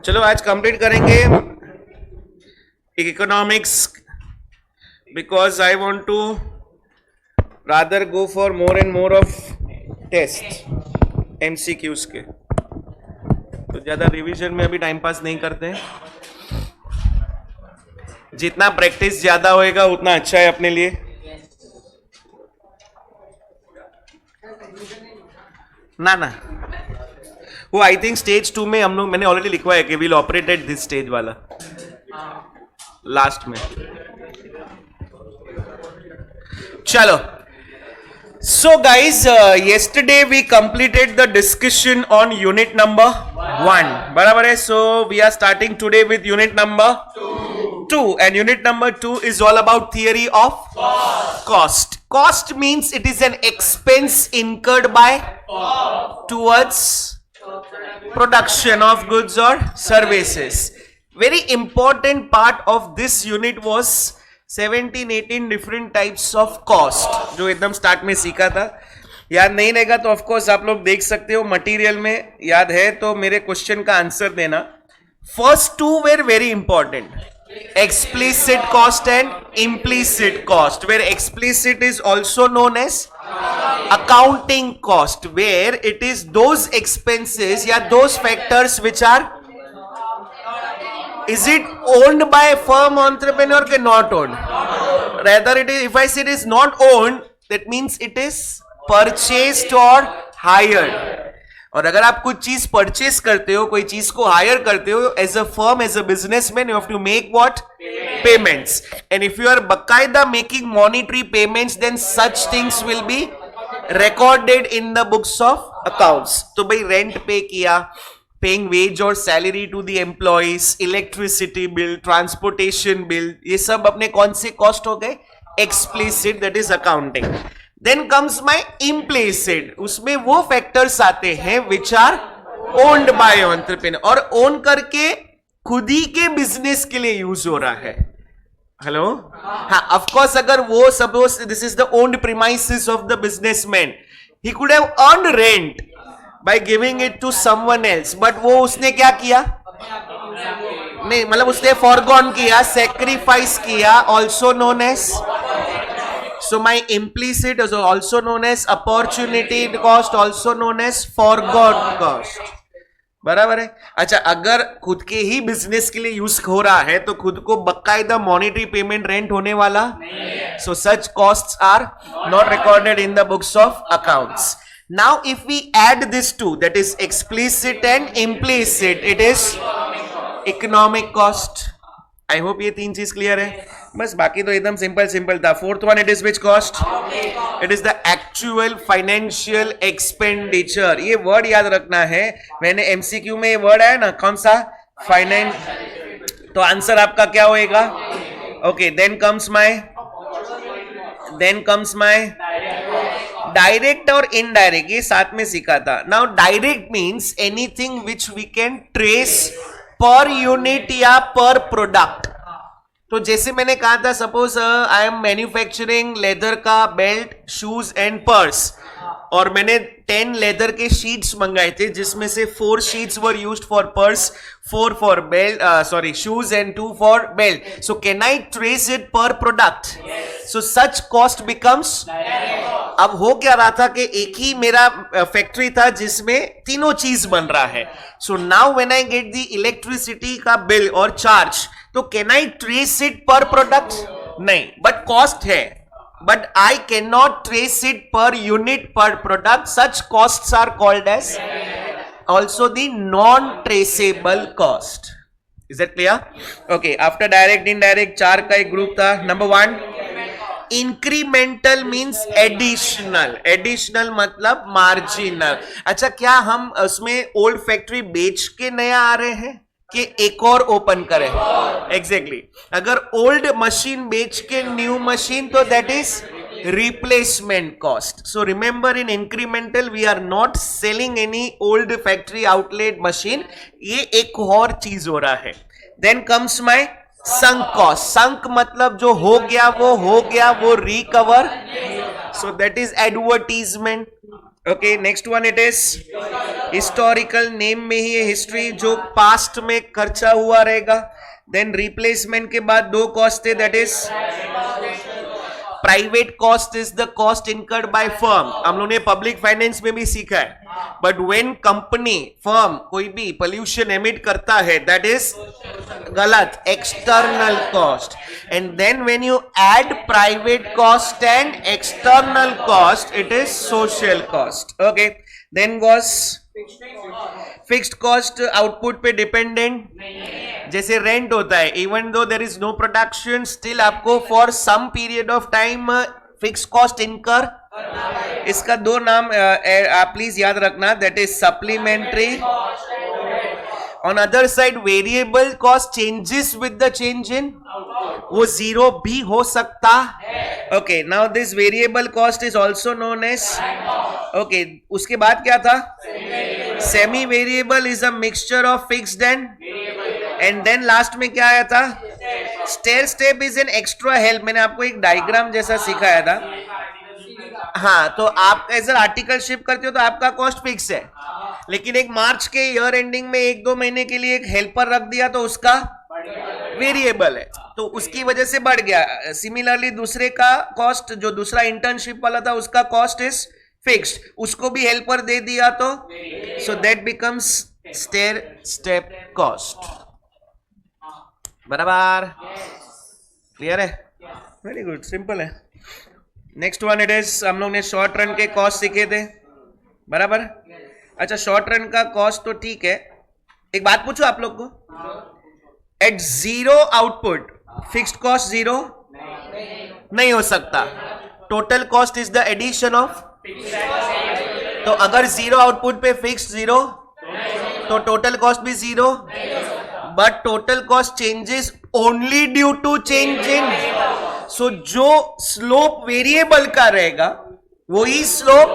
चलो आज कंप्लीट करेंगे economics because I want to rather go for more and more of test MCQs के। तो ज्यादा रिवीजन में अभी टाइम पास नहीं करते हैं। जितना प्रैक्टिस ज्यादा होएगा उतना अच्छा है अपने लिए। ना वो आई थिंक स्टेज 2 में हम लोग मैंने ऑलरेडी लिखवाया कि will operate at this stage वाला लास्ट में। चलो so guys yesterday we completed the discussion on unit number 1 बराबर है। so we are starting today with unit number 2 and unit number 2 is all about theory of cost means it is an expense incurred by towards production of goods or services. Very important part of this unit was 17-18 different types of cost जो एकदम start में सीखा था। याद नहीं रहेगा तो of course आप लोग देख सकते हो मटेरियल में, याद है तो मेरे क्वेश्चन का आंसर देना। First two were very important, explicit cost and implicit cost, where explicit is also known as accounting cost, where it is those expenses या those factors which are, is it owned by a firm entrepreneur or not owned? Rather it is, if I say it is not owned, that means it is purchased or hired. और अगर आप कुछ चीज purchase करते हो, कोई चीज को हायर करते हो as a firm, as a businessman, you have to make what? Payments. And if you are बकायदा making monetary payments, then such things will be recorded in the books of accounts. तो भाई rent pay किया, paying wage और salary to the employees, electricity bill, transportation bill, ये सब अपने कौन से कॉस्ट हो गए? Explicit, that is accounting. Then comes my implicit, उसमें वो फैक्टर्स आते हैं which are owned by entrepreneur और ओन करके खुद ही के बिजनेस के लिए यूज हो रहा है। हेलो, हाँ ऑफ कोर्स अगर वो suppose this is the owned premises of the businessman, he could have earned rent by giving it to someone else, but वो उसने क्या किया? नहीं मतलब उसने फॉरगॉन किया, सेक्रीफाइस किया, also known as. So my implicit is also known as opportunity cost, also known as forgot cost. बराबर है। अच्छा, अगर खुद के ही बिजनेस के लिए यूज हो रहा है तो खुद को बकायदा मॉनिटरी पेमेंट रेंट होने वाला, so such costs are not recorded in the books of accounts. Now if we add this to, that is explicit and implicit, it is economic cost. I hope ये तीन चीज clear है। बस बाकी तो एकदम सिंपल था। Fourth one, it is which cost? It is the actual financial expenditure. ये वर्ड याद रखना है, मैंने एमसीक्यू में ये वर्ड आया ना, कौन सा? फाइनेंस। तो आंसर आपका क्या होएगा? Okay, then comes my direct और इनडायरेक्ट, ये साथ में सीखा था। Now direct means anything which we can trace per unit या पर प्रोडक्ट। तो जैसे मैंने कहा था, suppose I am manufacturing leather का बेल्ट, शूज एंड पर्स, और मैंने 10 लेदर के शीट्स मंगाए थे जिसमें से 4 sheets were used for purse, 4 for belt, sorry shoes and 2 for belt. So can I trace it per product? So such cost becomes. अब हो क्या रहा था कि एक ही मेरा फैक्ट्री था जिसमें तीनों चीज बन रहा है। So now when I get the electricity का बिल और चार्ज, तो can I trace it per product? नहीं, बट कॉस्ट है, but I can not trace it per unit per product. Such costs are called as also the non traceable cost. Is that clear? Okay, after direct indirect 4 का एक group था। Number 1, incremental means additional. Additional मतलब marginal. अच्छा, क्या हम उसमें old factory बेच के नया आ रहे हैं कि एक और ओपन करें? एग्जैक्टली। अगर ओल्ड मशीन बेच के न्यू मशीन, तो that is replacement cost. So remember, in incremental we are not selling any old factory outlet machine, ये एक और चीज हो रहा है। Then comes my sunk cost. Sunk मतलब जो हो गया, वो recover, so that is advertisement. Okay, next one it is historical. Name में ही हिस्ट्री, जो पास्ट में खर्चा हुआ रहेगा. देन रिप्लेसमेंट के बाद दो कॉस्ट है, that is private cost is the cost incurred by firm. हम लोगों ने पब्लिक फाइनेंस में भी सीखा है. बट व्हेन कंपनी फर्म कोई भी पोल्यूशन एमिट करता है, दैट इज गलत, external cost. And then when you add private cost and external cost, it is social cost. Okay, then was fixed cost output पे डिपेंडेंट, जैसे rent होता है. Even though there is no production, still आपको for some period of time fix cost incur. इसका दो नाम आप please याद रखना, that is supplementary. On other side variable cost changes with the change in, वो जीरो भी हो सकता. Okay, now this variable cost is also known as. Okay, उसके बाद क्या था? Semi variable is a mixture of fixed and then last में क्या आया था? Stair step is an extra help. मैंने आपको एक डायग्राम जैसा सिखाया था. हाँ, तो आप एज आर्टिकल शिप करते हो तो आपका कॉस्ट फिक्स है, लेकिन एक मार्च के ईयर एंडिंग में 1-2 महीने के लिए एक हेल्पर रख दिया तो उसका वेरिएबल है, तो उसकी वजह से बढ़ गया. सिमिलरली दूसरे का कॉस्ट, जो दूसरा इंटर्नशिप वाला था, उसका कॉस्ट इज फिक्स्ड, उसको भी हेल्पर दे दिया तो so that becomes stair step cost. बराबर? क्लियर है? वेरी गुड, सिंपल है. नेक्स्ट वन इट इज, हम लोग ने शॉर्ट रन के कॉस्ट सीखे थे. बराबर? अच्छा, शॉर्ट रन का कॉस्ट तो ठीक है. एक बात पूछो आप लोग को, at zero output fixed cost zero नहीं हो सकता. Total cost is the addition of. तो अगर जीरो आउटपुट पे फिक्स्ड जीरो, तो टोटल कॉस्ट भी zero. But total cost changes only due to change in. सो जो स्लोप वेरिएबल का रहेगा वही स्लोप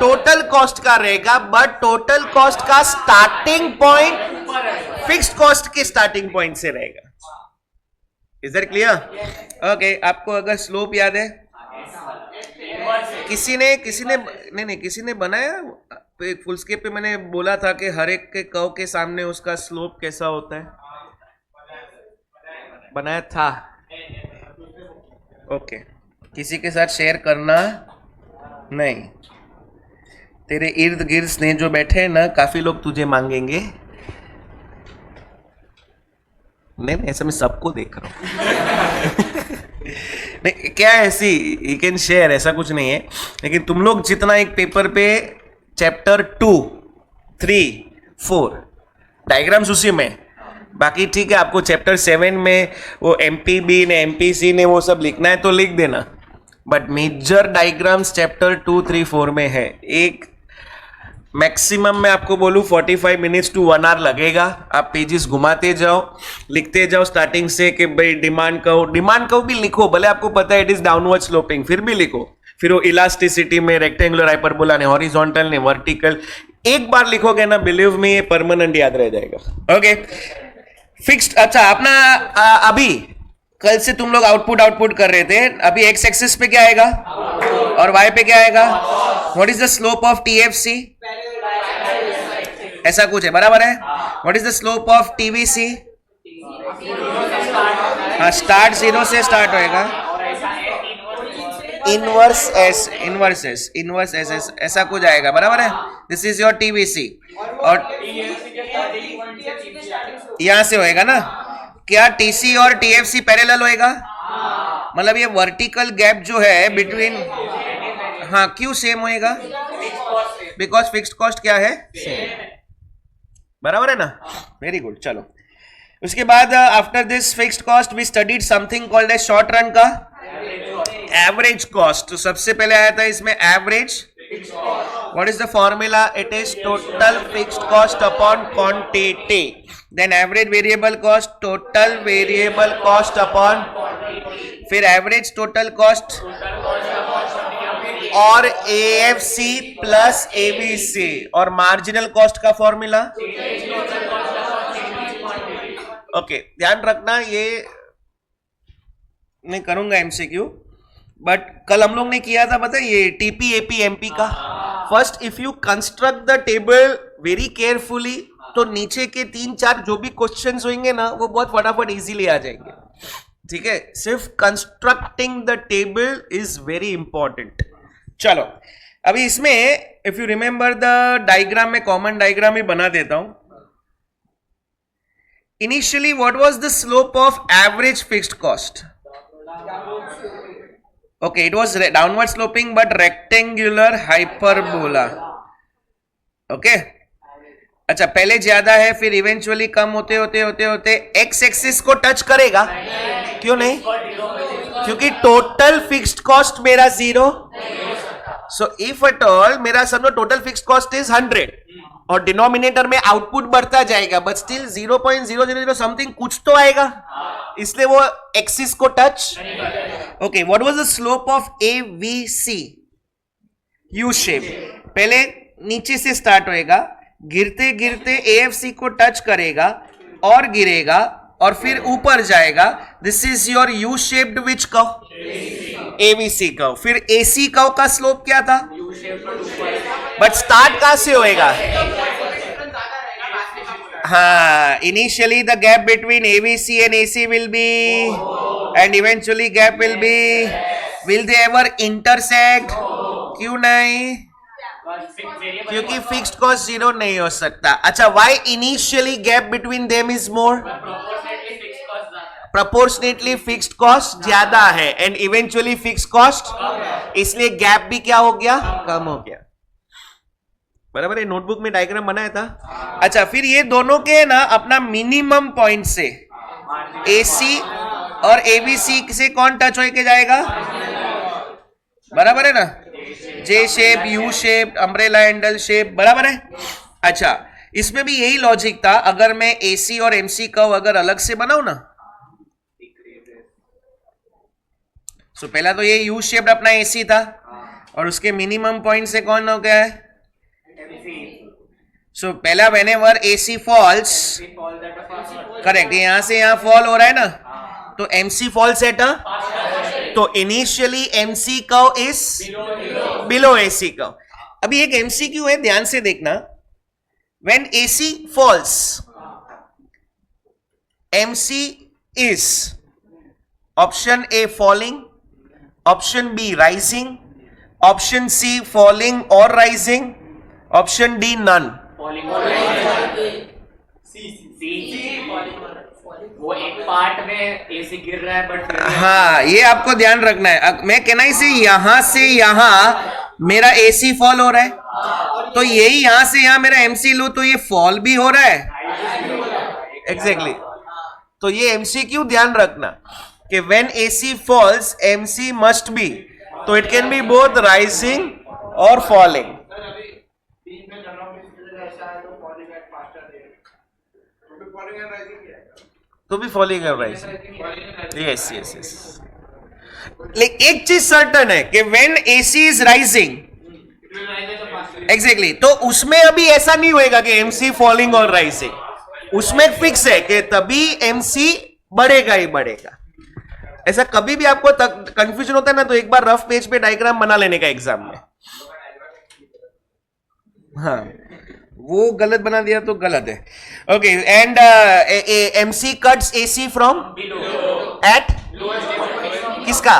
टोटल कॉस्ट का रहेगा, बट टोटल कॉस्ट का स्टार्टिंग पॉइंट फिक्स्ड कॉस्ट के स्टार्टिंग पॉइंट से रहेगा. Is that clear? ओके, आपको अगर स्लोप याद है, किसी ने बनाया एक फुल स्केप पे. मैंने बोला था कि हर एक के कर्व के सामने उसका स्लोप कैसा होता है, बनाया था. ओके, किसी के साथ शेयर करना नहीं. तेरे इर्द गिर्द स्नेह जो बैठे हैं ना, काफी लोग तुझे मांगेंगे. नहीं, ऐसा मैं सबको देख रहा हूं. नहीं, क्या है, ऐसी यू कैन शेयर, ऐसा कुछ नहीं है. लेकिन तुम लोग जितना एक पेपर पे चैप्टर 2, 3, 4 डायग्राम्स उसी में, बाकी ठीक है, आपको चैप्टर 7 में वो एमपीबी ने एमपीसी ने वो सब लिखना है तो लिख देना. बट मेजर डायग्राम्स चैप्टर 2, 3, 4 में है. एक मैक्सिमम मैं आपको बोलूं 45 मिनट्स टू 1 आवर लगेगा. आप पेजेस घुमाते जाओ, लिखते जाओ स्टार्टिंग से कि भाई डिमांड कर्व भी लिखो, भले आपको पता है इट इज डाउनवर्ड स्लोपिंग, फिर भी लिखो. फिर वो इलास्टिसिटी में रेक्टेंगुलर हाइपरबोला ने, हॉरिजॉन्टल ने, वर्टिकल, एक बार लिखोगे ना, बिलीव मी ये परमानेंट याद रह जाएगा. Okay, fixed. अच्छा, अपना अभी कल से तुम लोग आउटपुट कर रहे थे. अभी एक्स एक्सिस पे क्या आएगा और वाई पे क्या आएगा? What is the slope of TFC? ऐसा कुछ है, बराबर है. What is the slope of TVC? हाँ, स्टार्ट जीरो से स्टार्ट होएगा. इनवर्स एस ऐसा कुछ आएगा, बराबर है. This is your TVC. और यहां से होएगा ना. क्या टीसी और टीएफसी पैरेलल होएगा? मतलब ये वर्टिकल गैप जो है बिटवीन, हाँ, क्यों सेम होएगा? बिकॉज फिक्स्ड कॉस्ट क्या है? सेम. बराबर है ना? Very good. चलो, उसके बाद after this fixed cost we studied something called as short run का एवरेज कॉस्ट. तो सबसे पहले आया था इसमें average. What is the formula? It is total fixed cost upon quantity. Then average variable cost, total variable cost upon, फिर average total cost और AFC plus ABC. और मार्जिनल कॉस्ट का फॉर्मूला. ओके, ध्यान रखना, ये मैं करूंगा एमसीक्यू, बट कल हम लोग ने किया था, पता है, ये टीपी एपी एमपी का first if you construct the table very carefully तो नीचे के 3-4 जो भी क्वेश्चंस होंगे ना वो बहुत फटाफट इजीली आ जाएंगे. ठीक है, सिर्फ constructing the table is very important. चलो अभी इसमें if you remember the diagram में कॉमन डायग्राम ही बना देता हूं. Initially what was the slope of average fixed cost? Okay, it was downward sloping but rectangular hyperbola. Okay. अच्छा, पहले ज्यादा है फिर इवेंचुअली कम होते होते होते होते एक्स एक्सिस को टच करेगा. क्यों नहीं? क्योंकि टोटल फिक्स्ड कॉस्ट मेरा 0. सो इफ एट ऑल मेरा समझो टोटल फिक्स्ड कॉस्ट इज 100 और डिनोमिनेटर में आउटपुट बढ़ता जाएगा बट स्टिल 0.000 समथिंग कुछ तो आएगा, इसलिए वो एक्सिस को touch. Okay, what was the slope of AVC? U shape. पहले नीचे से स्टार्ट होएगा, गिरते गिरते एएफसी को टच करेगा और गिरेगा और फिर ऊपर जाएगा. This is your U shaped which curve? AVC curve. फिर एसी कर्व का स्लोप क्या था? बट स्टार्ट कहां से होएगा? हाँ, initially the gap between AVC and AC will be and eventually gap will be. Will they ever intersect? क्यों नहीं? क्योंकि फिक्स्ड कॉस्ट 0 नहीं हो सकता. अच्छा, why initially gap between them is more? Proportionately fixed cost ज्यादा है एंड इवेंचुअली फिक्स्ड कॉस्ट, इसलिए गैप भी क्या हो गया? कम हो गया. बराबर है, नोटबुक में डायग्राम बनाया था. अच्छा, फिर ये दोनों के ना अपना मिनिमम पॉइंट से एसी और एबीसी से कौन टच होके जाएगा? बराबर है ना, जे shape, U shape, umbrella handle shape. बराबर है. अच्छा, इसमें भी यही लॉजिक था. अगर मैं एसी और एमसी कर्व अगर अलग से बनाऊं ना, सो पहला तो ये यू शेप्ड अपना एसी था और उसके मिनिमम पॉइंट से कौन हो गया है? सो पहला व्हेनेवर एसी फॉल्स, करेक्ट, यहां से यहां फॉल हो रहा है ना, तो एमसी फॉल्स एट अ, तो initially MC curve is below AC curve. अभी एक एमसीक्यू है, ध्यान से देखना. When AC falls, MC is option A falling, option B rising, option C falling और राइजिंग, ऑप्शन डी नन. वो एक पार्ट में एसी गिर रहा है बट हाँ, ये आपको ध्यान रखना है. मैं कहना इसे यहां से यहां मेरा एसी फॉल हो रहा है, तो यही यहां से यहां मेरा एमसी लू तो ये फॉल भी हो रहा है. एग्जैक्टली. तो ये एमसीक्यू ध्यान रखना कि when AC falls MC must be, तो it can be both rising और फॉलिंग. तो भी फॉलिंग और राइजिंग. Yes yes yes. लेकिन एक चीज सर्टन है कि when AC is rising, exactly, तो उसमें अभी ऐसा नहीं होएगा कि एमसी फॉलिंग और राइजिंग. उसमें फिक्स है कि तभी एमसी बढ़ेगा ही बढ़ेगा. ऐसा कभी भी आपको कंफ्यूजन होता है ना, तो एक बार रफ पेज पे डायग्राम बना लेने का एग्जाम में. हाँ, वो गलत बना दिया तो गलत है. Okay, and MC cuts AC from at किसका?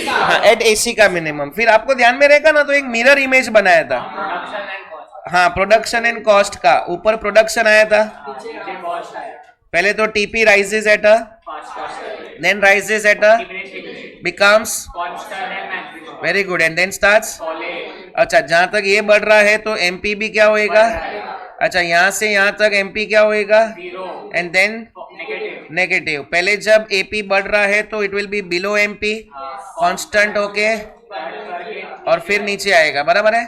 हाँ, एट एसी का मिनिमम. फिर आपको ध्यान में रहेगा ना, तो एक मिरर इमेज बनाया था. हाँ, प्रोडक्शन एंड कॉस्ट का. ऊपर प्रोडक्शन आया था, पहले तो TP rises at a, then rises at a, becomes very good and then starts. अच्छा, जहां तक ये बढ़ रहा है तो एमपी भी क्या होएगा? अच्छा, यहां से यहां तक एमपी क्या होएगा? And then negative. पहले जब एपी बढ़ रहा है तो it will be below MP, constant होके, और फिर नीचे आएगा. बराबर है.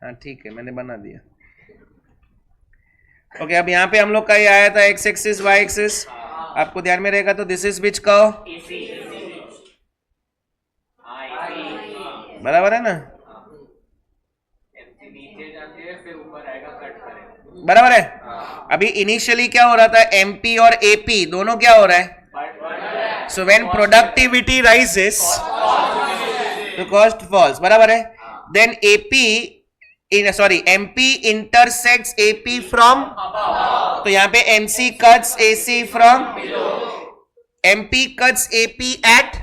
हाँ ठीक है, मैंने बना दिया. ओके, अब यहाँ पे हम लोग का ये आया था एक्स एक्सिस वाई एक्सिस, आपको ध्यान में रहेगा. तो दिस इज विच कर्व? बराबर है ना? बराबर है. अभी इनिशियली क्या हो रहा था? एमपी और एपी दोनों क्या हो रहा है? सो व्हेन प्रोडक्टिविटी राइजेस, तो कॉस्ट फॉल्स, बराबर है. Then MP intersects AP from, तो यहां पे MC cuts AC from, MP cuts AP at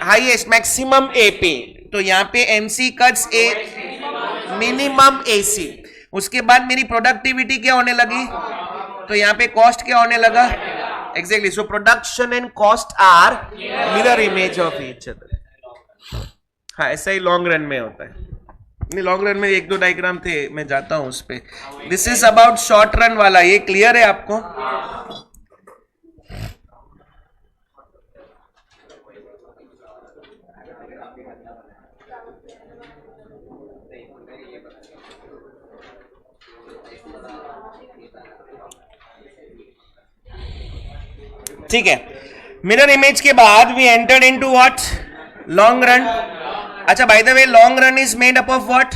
highest maximum AP, तो यहां पे MC cuts a minimum AC. उसके बाद मेरी प्रोडक्टिविटी क्या होने लगी, तो यहां पे कॉस्ट क्या होने लगा. Exactly. So production and cost are mirror image of each other. हाँ, ऐसा ही लॉन्ग रन में होता है. नहीं, लॉन्ग रन में एक दो डायग्राम थे, मैं जाता हूं उस पे. This is about short run वाला. ये क्लियर है आपको. ठीक है. मिरर इमेज के बाद we entered into what, long run. अच्छा, by the way long run is made up of what,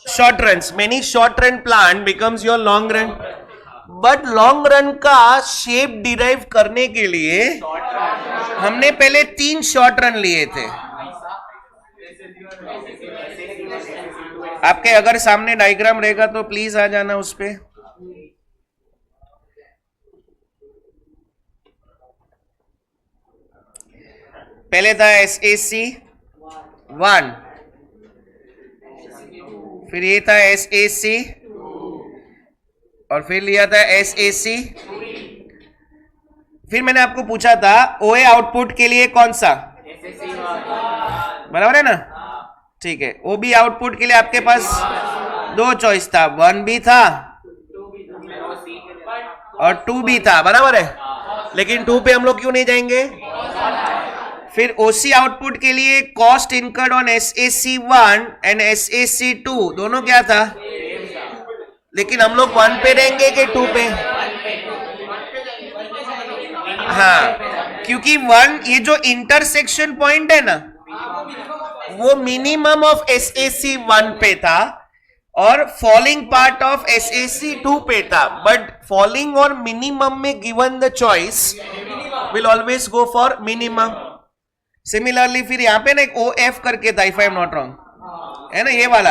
short runs. Many short run plan becomes your long run. But long run का shape derive करने के लिए हमने पहले 3 short run लिए थे. आपके अगर सामने डायग्राम रहेगा तो प्लीज आ जाना उस पे. पहले था SAC 1, फिर ये था SAC, और फिर लिया था SAC. फिर मैंने आपको पूछा था OA आउटपुट के लिए कौन सा, बराबर है ना. ठीक है. OB आउटपुट के लिए आपके पास 2 चॉइस था, 1B था और 2B था, बराबर है. लेकिन 2 पे हम लोग क्यों नहीं जाएंगे. फिर OC आउटपुट के लिए cost incurred on SAC1 and SAC2 दोनों क्या था, लेकिन हम लोग 1 पे रहेंगे कि 2 पे. हाँ, क्योंकि 1 ये जो इंटरसेक्शन पॉइंट है ना, वो मिनिमम ऑफ SAC1 पे था और फॉलिंग पार्ट ऑफ SAC2 पे था. बट फॉलिंग और मिनिमम में given the choice will always go for minimum. Similarly फिर यहां पे ना एक OF करके था, if I am not wrong, है ना, ये वाला.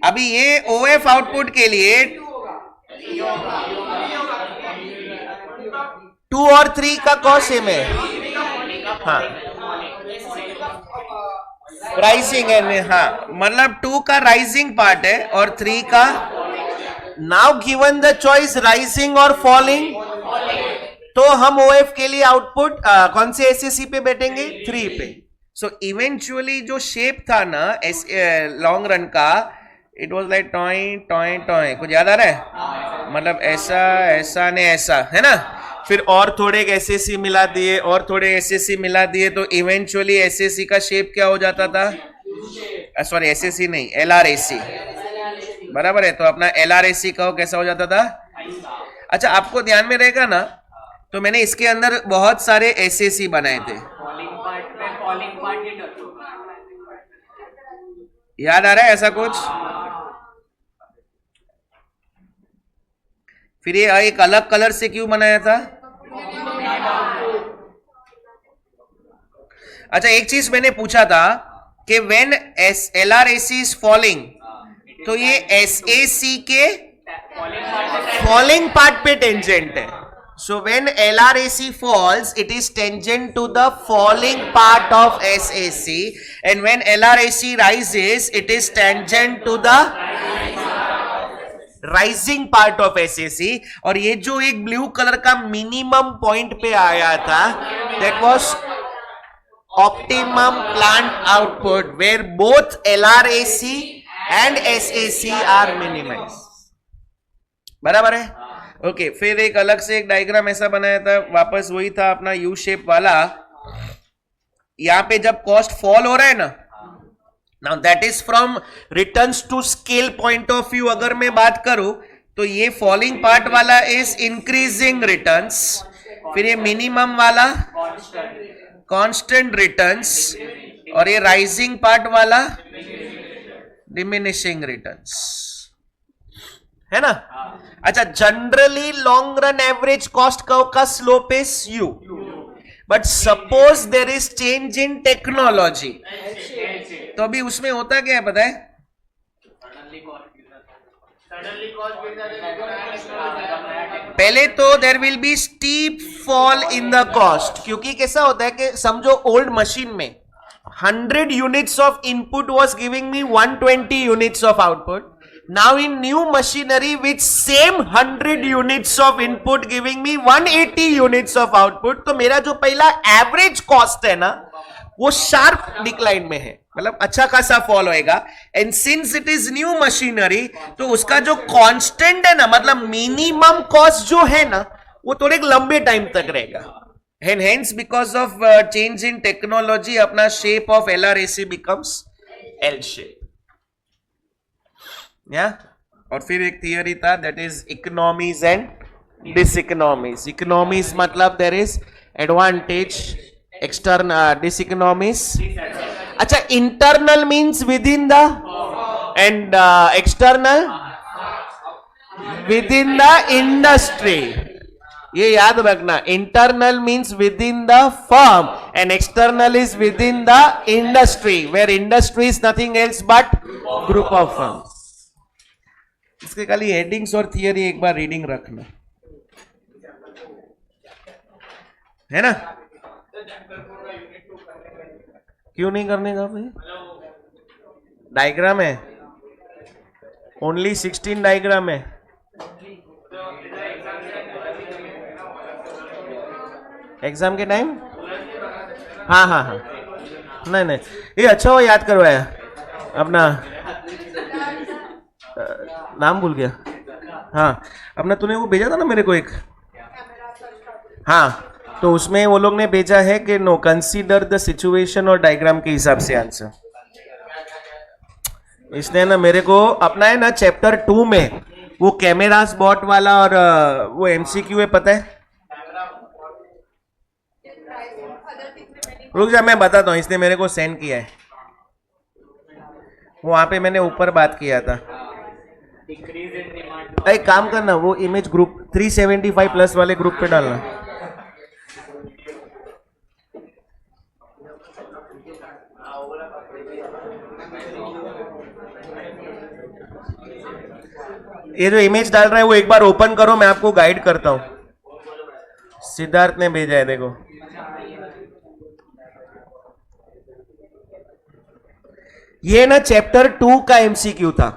अभी ये OF आउटपुट के लिए 2 और 3 का कॉस्ट सेम है. हाँ, राइजिंग है. हाँ, मतलब 2 का राइजिंग पार्ट है और 3 का. Now given the choice rising और फॉलिंग, तो हम OF के लिए आउटपुट कौन से SAC पे बैठेंगे, 3 पे. सो इवेंचुअली जो शेप था ना लॉन्ग रन का, it was like toy toy toy. कुछ याद आ रहा है, मतलब ऐसा ऐसा ने ऐसा, है ना. फिर और थोड़े SAC मिला दिए और थोड़े SAC मिला दिए, तो इवेंचुअली SAC का शेप क्या हो जाता था, सॉरी SAC नहीं, LRAC, बराबर है. तो अपना LRAC का कैसा हो जाता था. अच्छा, आपको ध्यान में रहेगा ना, तो मैंने इसके अंदर बहुत सारे SAC बनाए थे. याद आ रहा है ऐसा कुछ. फिर ये एक अलग कलर से क्यों बनाया था. अच्छा, एक चीज मैंने पूछा था कि व्हेन LRAC इज फॉलिंग, तो ये SAC के फॉलिंग पार्ट पे टेंजेंट है. So when LRAC falls, it is tangent to the falling part of SAC, and when LRAC rises, it is tangent to the rising part of SAC. और ये जो एक blue colour का minimum point पे आया था, that was optimum plant output, where both LRAC and SAC are minimized. बराबर है. ओके, फिर एक अलग से एक डायग्राम ऐसा बनाया था, वापस वही था अपना यू शेप वाला. यहां पे जब कॉस्ट फॉल हो रहा है ना, now that is from returns to scale point of view. अगर मैं बात करूं तो ये फॉलिंग पार्ट वाला इज इंक्रीजिंग रिटर्न्स, फिर ये मिनिमम वाला कांस्टेंट रिटर्न्स, और ये राइजिंग पार्ट वाला डिमिनिशिंग रिटर्न्स, है ना. अच्छा, generally long run average cost curve का slope is U. But suppose there is change in technology, तो अभी उसमें होता क्या है पता है? पहले तो there will be steep fall in the cost, क्योंकि कैसा होता है कि समझो ओल्ड मशीन में 100 units of input was giving me 120 units of output. Now in new machinery with same 100 units of input giving me 180 units of output, तो मेरा जो पहला एवरेज कॉस्ट है ना वो शार्प डिक्लाइन में है, मतलब अच्छा खासा फॉल होएगा. And since it is new machinery तो उसका जो कांस्टेंट है ना, मतलब मिनिमम कॉस्ट जो है ना वो थोड़े लंबे टाइम तक रहेगा. And hence because of change in technology अपना shape of LRAC becomes L shape. और फिर एक थियरी था that is economies and diseconomies. Economies मतलब there is advantage, external, diseconomies. अच्छा, internal means within the and external within the industry. ये याद रखना, internal means within the firm and external is within the industry, where industry is nothing else but group of firms. इसके खाली headings और theory एक बार reading रखना है ना. क्यों नहीं करने का भाई? डायग्राम है, ओनली 16 डायग्राम है. एग्जाम के टाइम हाँ हाँ हाँ, नहीं ये अच्छा हो याद करवाया. अपना नाम भूल गया. हाँ, अपना तूने वो भेजा था ना मेरे को एक, हाँ, तो उसमें वो लोग ने भेजा है कि नो कंसीडर द सिचुएशन और डायग्राम के हिसाब से आंसर. इसने ना मेरे को अपना है ना चैप्टर 2 में वो कैमरास बॉट वाला और वो एमसीक्यू है, पता है? रुक जा, मैं बताता हूँ. इसने मेरे को सेंड किया है, वहां पे मैंने ऊपर बात किया था. एक काम करना, वो इमेज ग्रुप 375 प्लस वाले ग्रुप पे डालना. ये जो इमेज डाल रहा है वो एक बार ओपन करो, मैं आपको गाइड करता हूं. सिद्धार्थ ने भेजा है, देखो. ये ना चैप्टर 2 का एमसीक्यू था.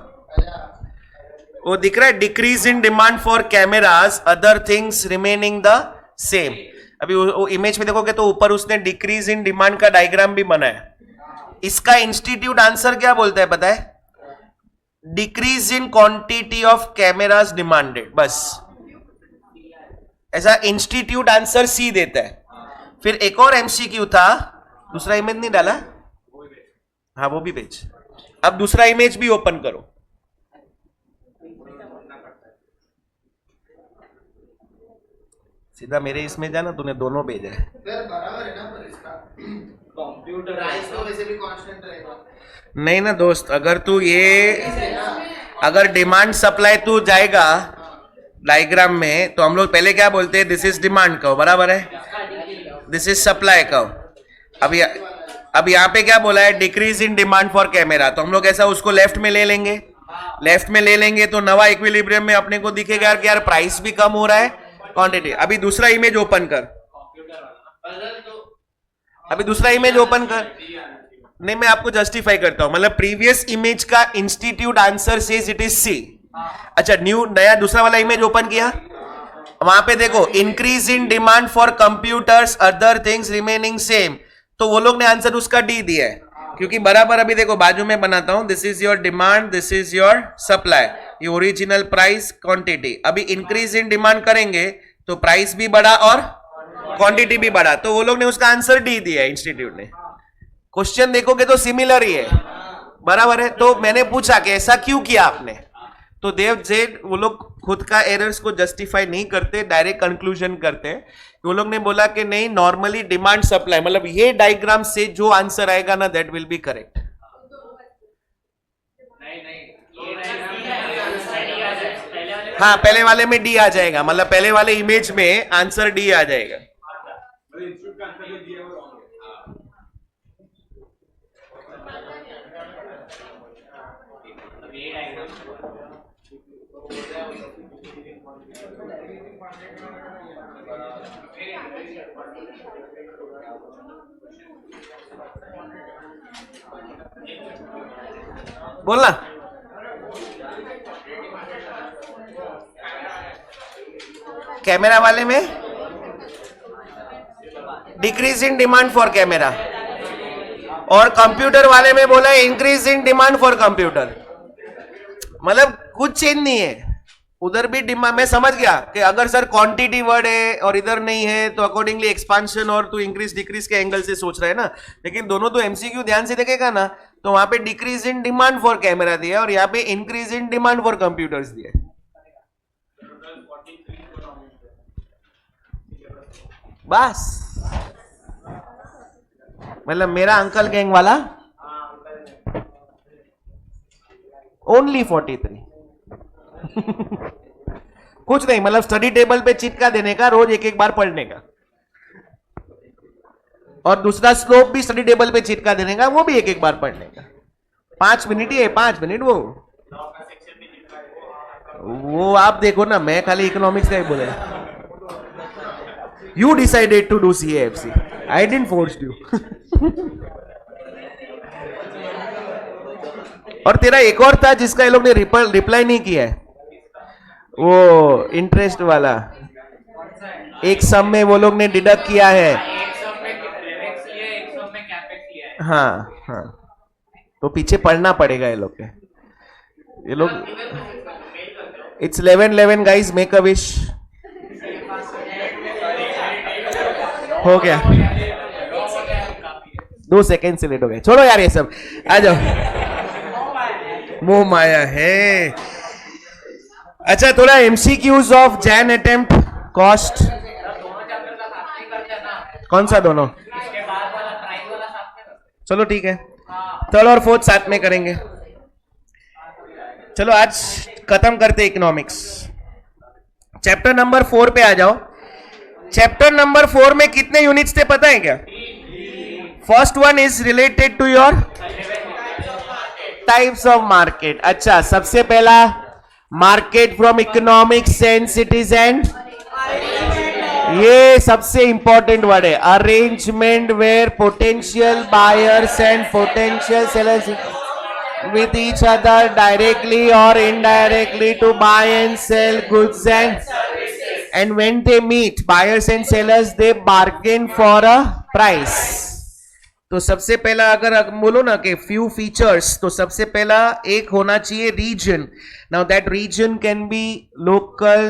वो दिख रहा है, decrease in demand for cameras, other things remaining the same. अभी वो इमेज में देखोगे तो ऊपर उसने डिक्रीज इन डिमांड का डायग्राम भी बनाया. इसका इंस्टीट्यूट आंसर क्या बोलता है पता है? Decrease in quantity of cameras demanded, बस ऐसा इंस्टीट्यूट आंसर सी देता है. फिर एक और एमसीक्यू था, दूसरा इमेज नहीं डाला, हाँ वो भी भेज. अब दूसरा इमेज भी ओपन करो. सीधा मेरे इसमें जाना, तूने दोनों भेजा है. बराबर है ना, पर इसका कंप्यूटराइज तो वैसे भी कांस्टेंट रहेगा. नहीं ना दोस्त, अगर तू ये अगर डिमांड सप्लाई तू जाएगा डायग्राम में, तो हम लोग पहले क्या बोलते हैं? दिस इज डिमांड कहो, बराबर है, दिस इज सप्लाई कहो. अब यहाँ पे क्या बोला है? Decrease in demand for camera. तो हम लोग ऐसा उसको लेफ्ट में ले लेंगे. लेफ्ट में ले लेंगे तो नवा इक्विलिब्रियम में अपने को दिखेगा कि यार प्राइस भी कम हो रहा है, क्वांटिटी. अभी दूसरा इमेज ओपन कर, अभी दूसरा इमेज ओपन कर. नहीं, मैं आपको जस्टिफाई करता हूं. मतलब प्रीवियस इमेज का institute answer says it is C. अच्छा, नया दूसरा वाला इमेज ओपन किया, वहां पे देखो increase in demand for computers, other things remaining same. तो वो लोग ने आंसर उसका डी दिया है, क्योंकि बराबर अभी देखो बाजू में बनाता हूं. This is your demand, this is your supply, ये ओरिजिनल प्राइस, क्वांटिटी. अभी इंक्रीज इन डिमांड करेंगे तो प्राइस भी बढ़ा और क्वांटिटी भी बढ़ा, तो वो लोग ने उसका आंसर डी दिया है इंस्टीट्यूट ने. क्वेश्चन देखोगे तो सिमिलर ही है, बराबर है. तो मैंने पूछा कि ऐसा क्यों किया आपने, तो देव जेड वो लोग खुद का एरर्स को जस्टिफाई नहीं करते, डायरेक्ट कंक्लूजन करते हैं. वो लोग ने बोला कि नहीं, नॉर्मली डिमांड सप्लाई, मतलब ये डायग्राम से जो आंसर आएगा ना दैट विल बी करेक्ट. हाँ, पहले वाले में डी आ जाएगा, मतलब पहले वाले इमेज में आंसर डी आ जाएगा. बोलना। कैमरा वाले में decrease in demand for camera, और कंप्यूटर वाले में बोला increase in demand for computer. मतलब कुछ चेंज नहीं है उधर भी डिमांड। मैं समझ गया कि अगर सर क्वांटिटी वर्ड है और इधर नहीं है तो अकॉर्डिंगली एक्सपांशन और तू इंक्रीज डिक्रीज के एंगल से सोच रहा है ना, लेकिन दोनों तो एमसीक्यू ध्यान से देखेगा ना तो वहां पे decrease in demand for camera दिया और यहाँ पे increase in demand for computers दिया। बस मतलब मेरा अंकल गैंग वाला ओनली 43। कुछ नहीं, मतलब स्टडी टेबल पे चिपका देने का, रोज एक एक बार पढ़ने का, और दूसरा स्लोप भी स्टडी टेबल पे चिपका देने का, वो भी एक एक बार पढ़ने का। 5 मिनट ही है, 5 मिनट। वो आप देखो ना, मैं खाली इकोनॉमिक्स का ही बोले। You decided to do CAFC. I didn't force you. और तेरा एक और था जिसका ये लोग ने रिप्लाई नहीं किया है, वो इंटरेस्ट वाला। एक सम में वो लोग ने डिडक्ट किया है। एक सब में रेवेक्स लिया है, एक सब में कैपेक्स लिया है। हाँ हाँ, तो पीछे पढ़ना पड़ेगा ये लोग के। ये लोग it's 11 guys, make a wish. हो गया, 2 सेकेंड से लेट हो गए। छोड़ो यार ये सब, आ जाओ। मोह माया है। अच्छा, थोड़ा MCQs of Jain attempt cost. कौन सा दोनों? चलो ठीक है, 3rd और 4th साथ में करेंगे। चलो आज खत्म करते इकोनॉमिक्स। चैप्टर नंबर 4 पे आ जाओ। चैप्टर नंबर 4 में कितने यूनिट्स थे पता है क्या? First one is related to your types of market. अच्छा, सबसे पहला market from economic sense it is and, ये सबसे इंपॉर्टेंट वर्ड है, arrangement where potential buyers and potential sellers with each other directly or indirectly to buy and sell goods and when they meet buyers and sellers they bargain for a price। तो सबसे पहला अगर बोलो ना कि few features, तो सबसे पहला एक होना चाहिए region। now that region can be local,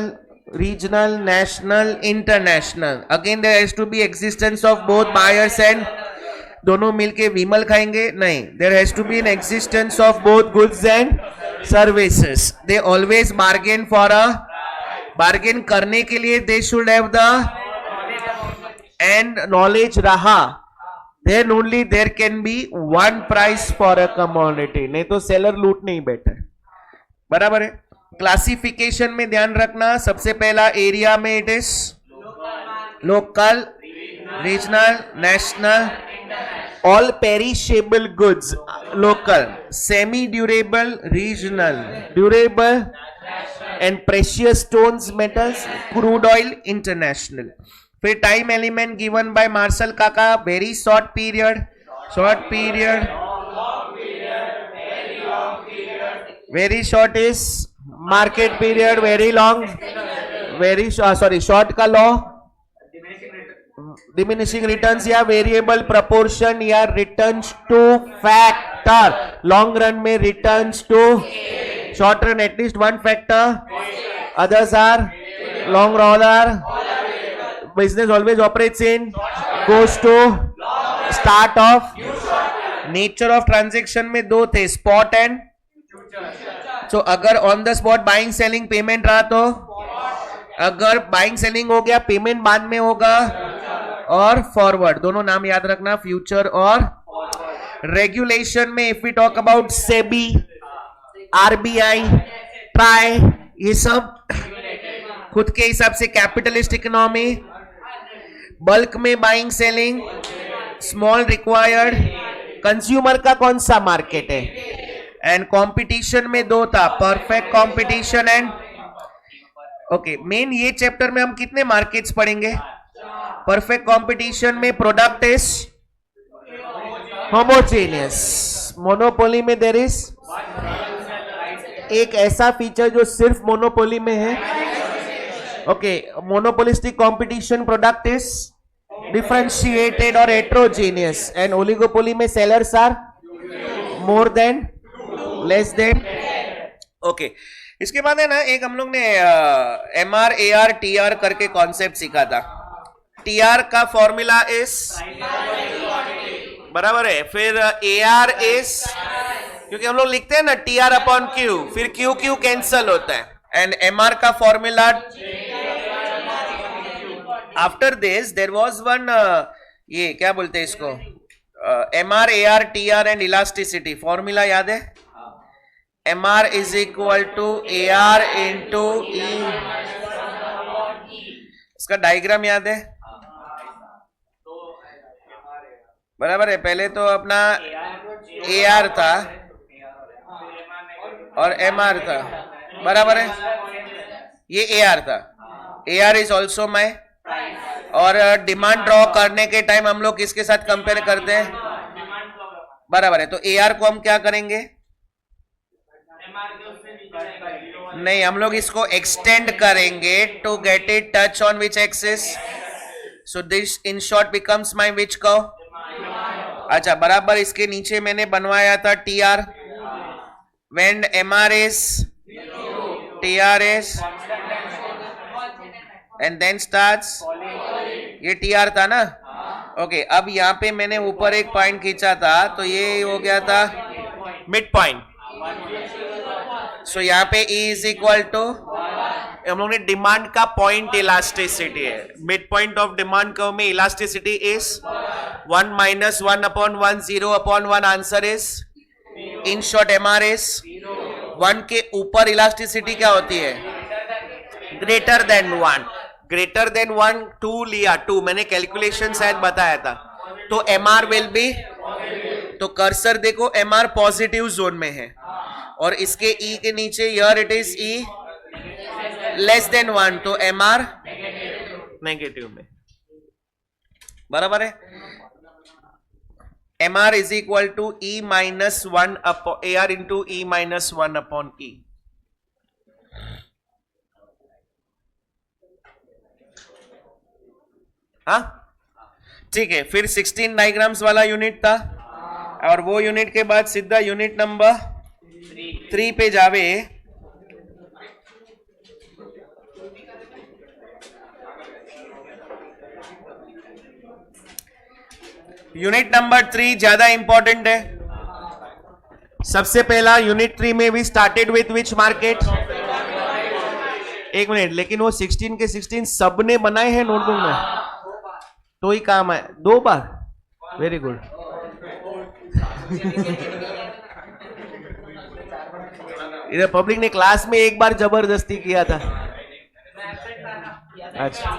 regional, national, international। again there has to be existence of both buyers and, दोनों मिलके विमल खाएंगे नहीं, there has to be an existence of both goods and services. They always bargain for a, bargain करने के लिए they should have the and knowledge रहा, then only there can be one price for a commodity, नहीं तो seller लूट नहीं बैठे। बराबर है। क्लासिफिकेशन में ध्यान रखना, सबसे पहला एरिया में it is local, regional, national, all perishable goods local, semi durable regional, durable and precious stones metals, crude oil international। फिर time element given by Marshall काका, very short period, short period, very short is market period, very long, very sorry short का law diminishing returns या variable proportion या returns to factor, long run में returns to, short run at least 1 factor, others are long roller, business always operates in, goes to, start off. Nature of transaction में 2 थे, spot and, so अगर on the spot buying selling payment रहा तो, अगर buying selling हो गया payment बाद में होगा, और फॉरवर्ड, दोनों नाम याद रखना, फ्यूचर और रेगुलेशन में if we talk about SEBI, RBI, TRAI, ये सब खुद के हिसाब से कैपिटलिस्ट इकोनॉमी, बल्क में buying selling, small required, consumer का कौन सा मार्केट है, एंड कंपटीशन में 2 था, परफेक्ट कंपटीशन एंड ओके मेन ये चैप्टर में हम कितने मार्केट्स पढ़ेंगे? परफेक्ट कंपटीशन में प्रोडक्ट इज होमोजेनियस, मोनोपोली में देयर इज एक ऐसा फीचर जो सिर्फ मोनोपोली में है. Okay monopolistic competition product is differentiated और हेट्रोजेनियस, एंड ओलिगोपोली में sellers are more than less than. Okay इसके बाद है ना एक हम लोग ने MR AR TR करके कॉन्सेप्ट सीखा था. TR का फॉर्मूला इज बराबर है, फिर AR इज, क्योंकि हम लोग लिखते हैं ना TR अपॉन Q, फिर Q कैंसल होता है, एंड MR का formula. After this there was one, ये क्या बोलते हैं इसको, MR AR TR and elasticity formula याद है? MR is equal to AR into E. इसका डायग्राम याद है? बराबर है, पहले तो अपना AR था और MR था, बराबर है, ये AR था, AR इज ऑल्सो माई, और डिमांड ड्रॉ करने के टाइम हम लोग किसके साथ कंपेयर करते हैं? बराबर है, तो AR को हम क्या करेंगे? नहीं, हम लोग इसको एक्सटेंड करेंगे to get it touch on which axis, so this in short becomes my which curve. अच्छा बराबर, इसके नीचे मैंने बनवाया था TR, when MR is TR is, and then starts, ये TR था ना. ओके अब यहाँ पे मैंने ऊपर एक पॉइंट खींचा था, तो ये हो गया था मिड पॉइंट. सो यहाँ पे E इज इक्वल टू, हम लोग ने डिमांड का पॉइंट इलास्टिसिटी है, mid point of demand curve में elasticity is 1 - 1 upon 1 0 upon 1, answer is in short MR is 1 के ऊपर इलास्टिसिटी क्या होती है? Greater than 1. ग्रेटर देन 1 2 लिया, 2 मैंने कैलकुलेशन शायद बताया था, तो MR विल बी, तो कर्सर देखो MR पॉजिटिव जोन में है, और इसके E के नीचे here it is E less than 1, तो MR नेगेटिव में, बराबर है. MR is equal to E minus 1 upon AR into E minus 1 upon E. हाँ ठीक है, फिर 16 डायग्राम्स वाला यूनिट था, और वो यूनिट के बाद सीधा यूनिट नंबर 3 पे जावे. यूनिट नंबर 3 ज्यादा इंपॉर्टेंट है. सबसे पहला यूनिट 3 में we started with which market? एक मिनट, लेकिन वो 16 के 16 सबने बनाए हैं नोटबुक में, तो ही काम है 2 बार. Very good. इधर पब्लिक ने क्लास में एक बार जबरदस्ती किया था. अच्छा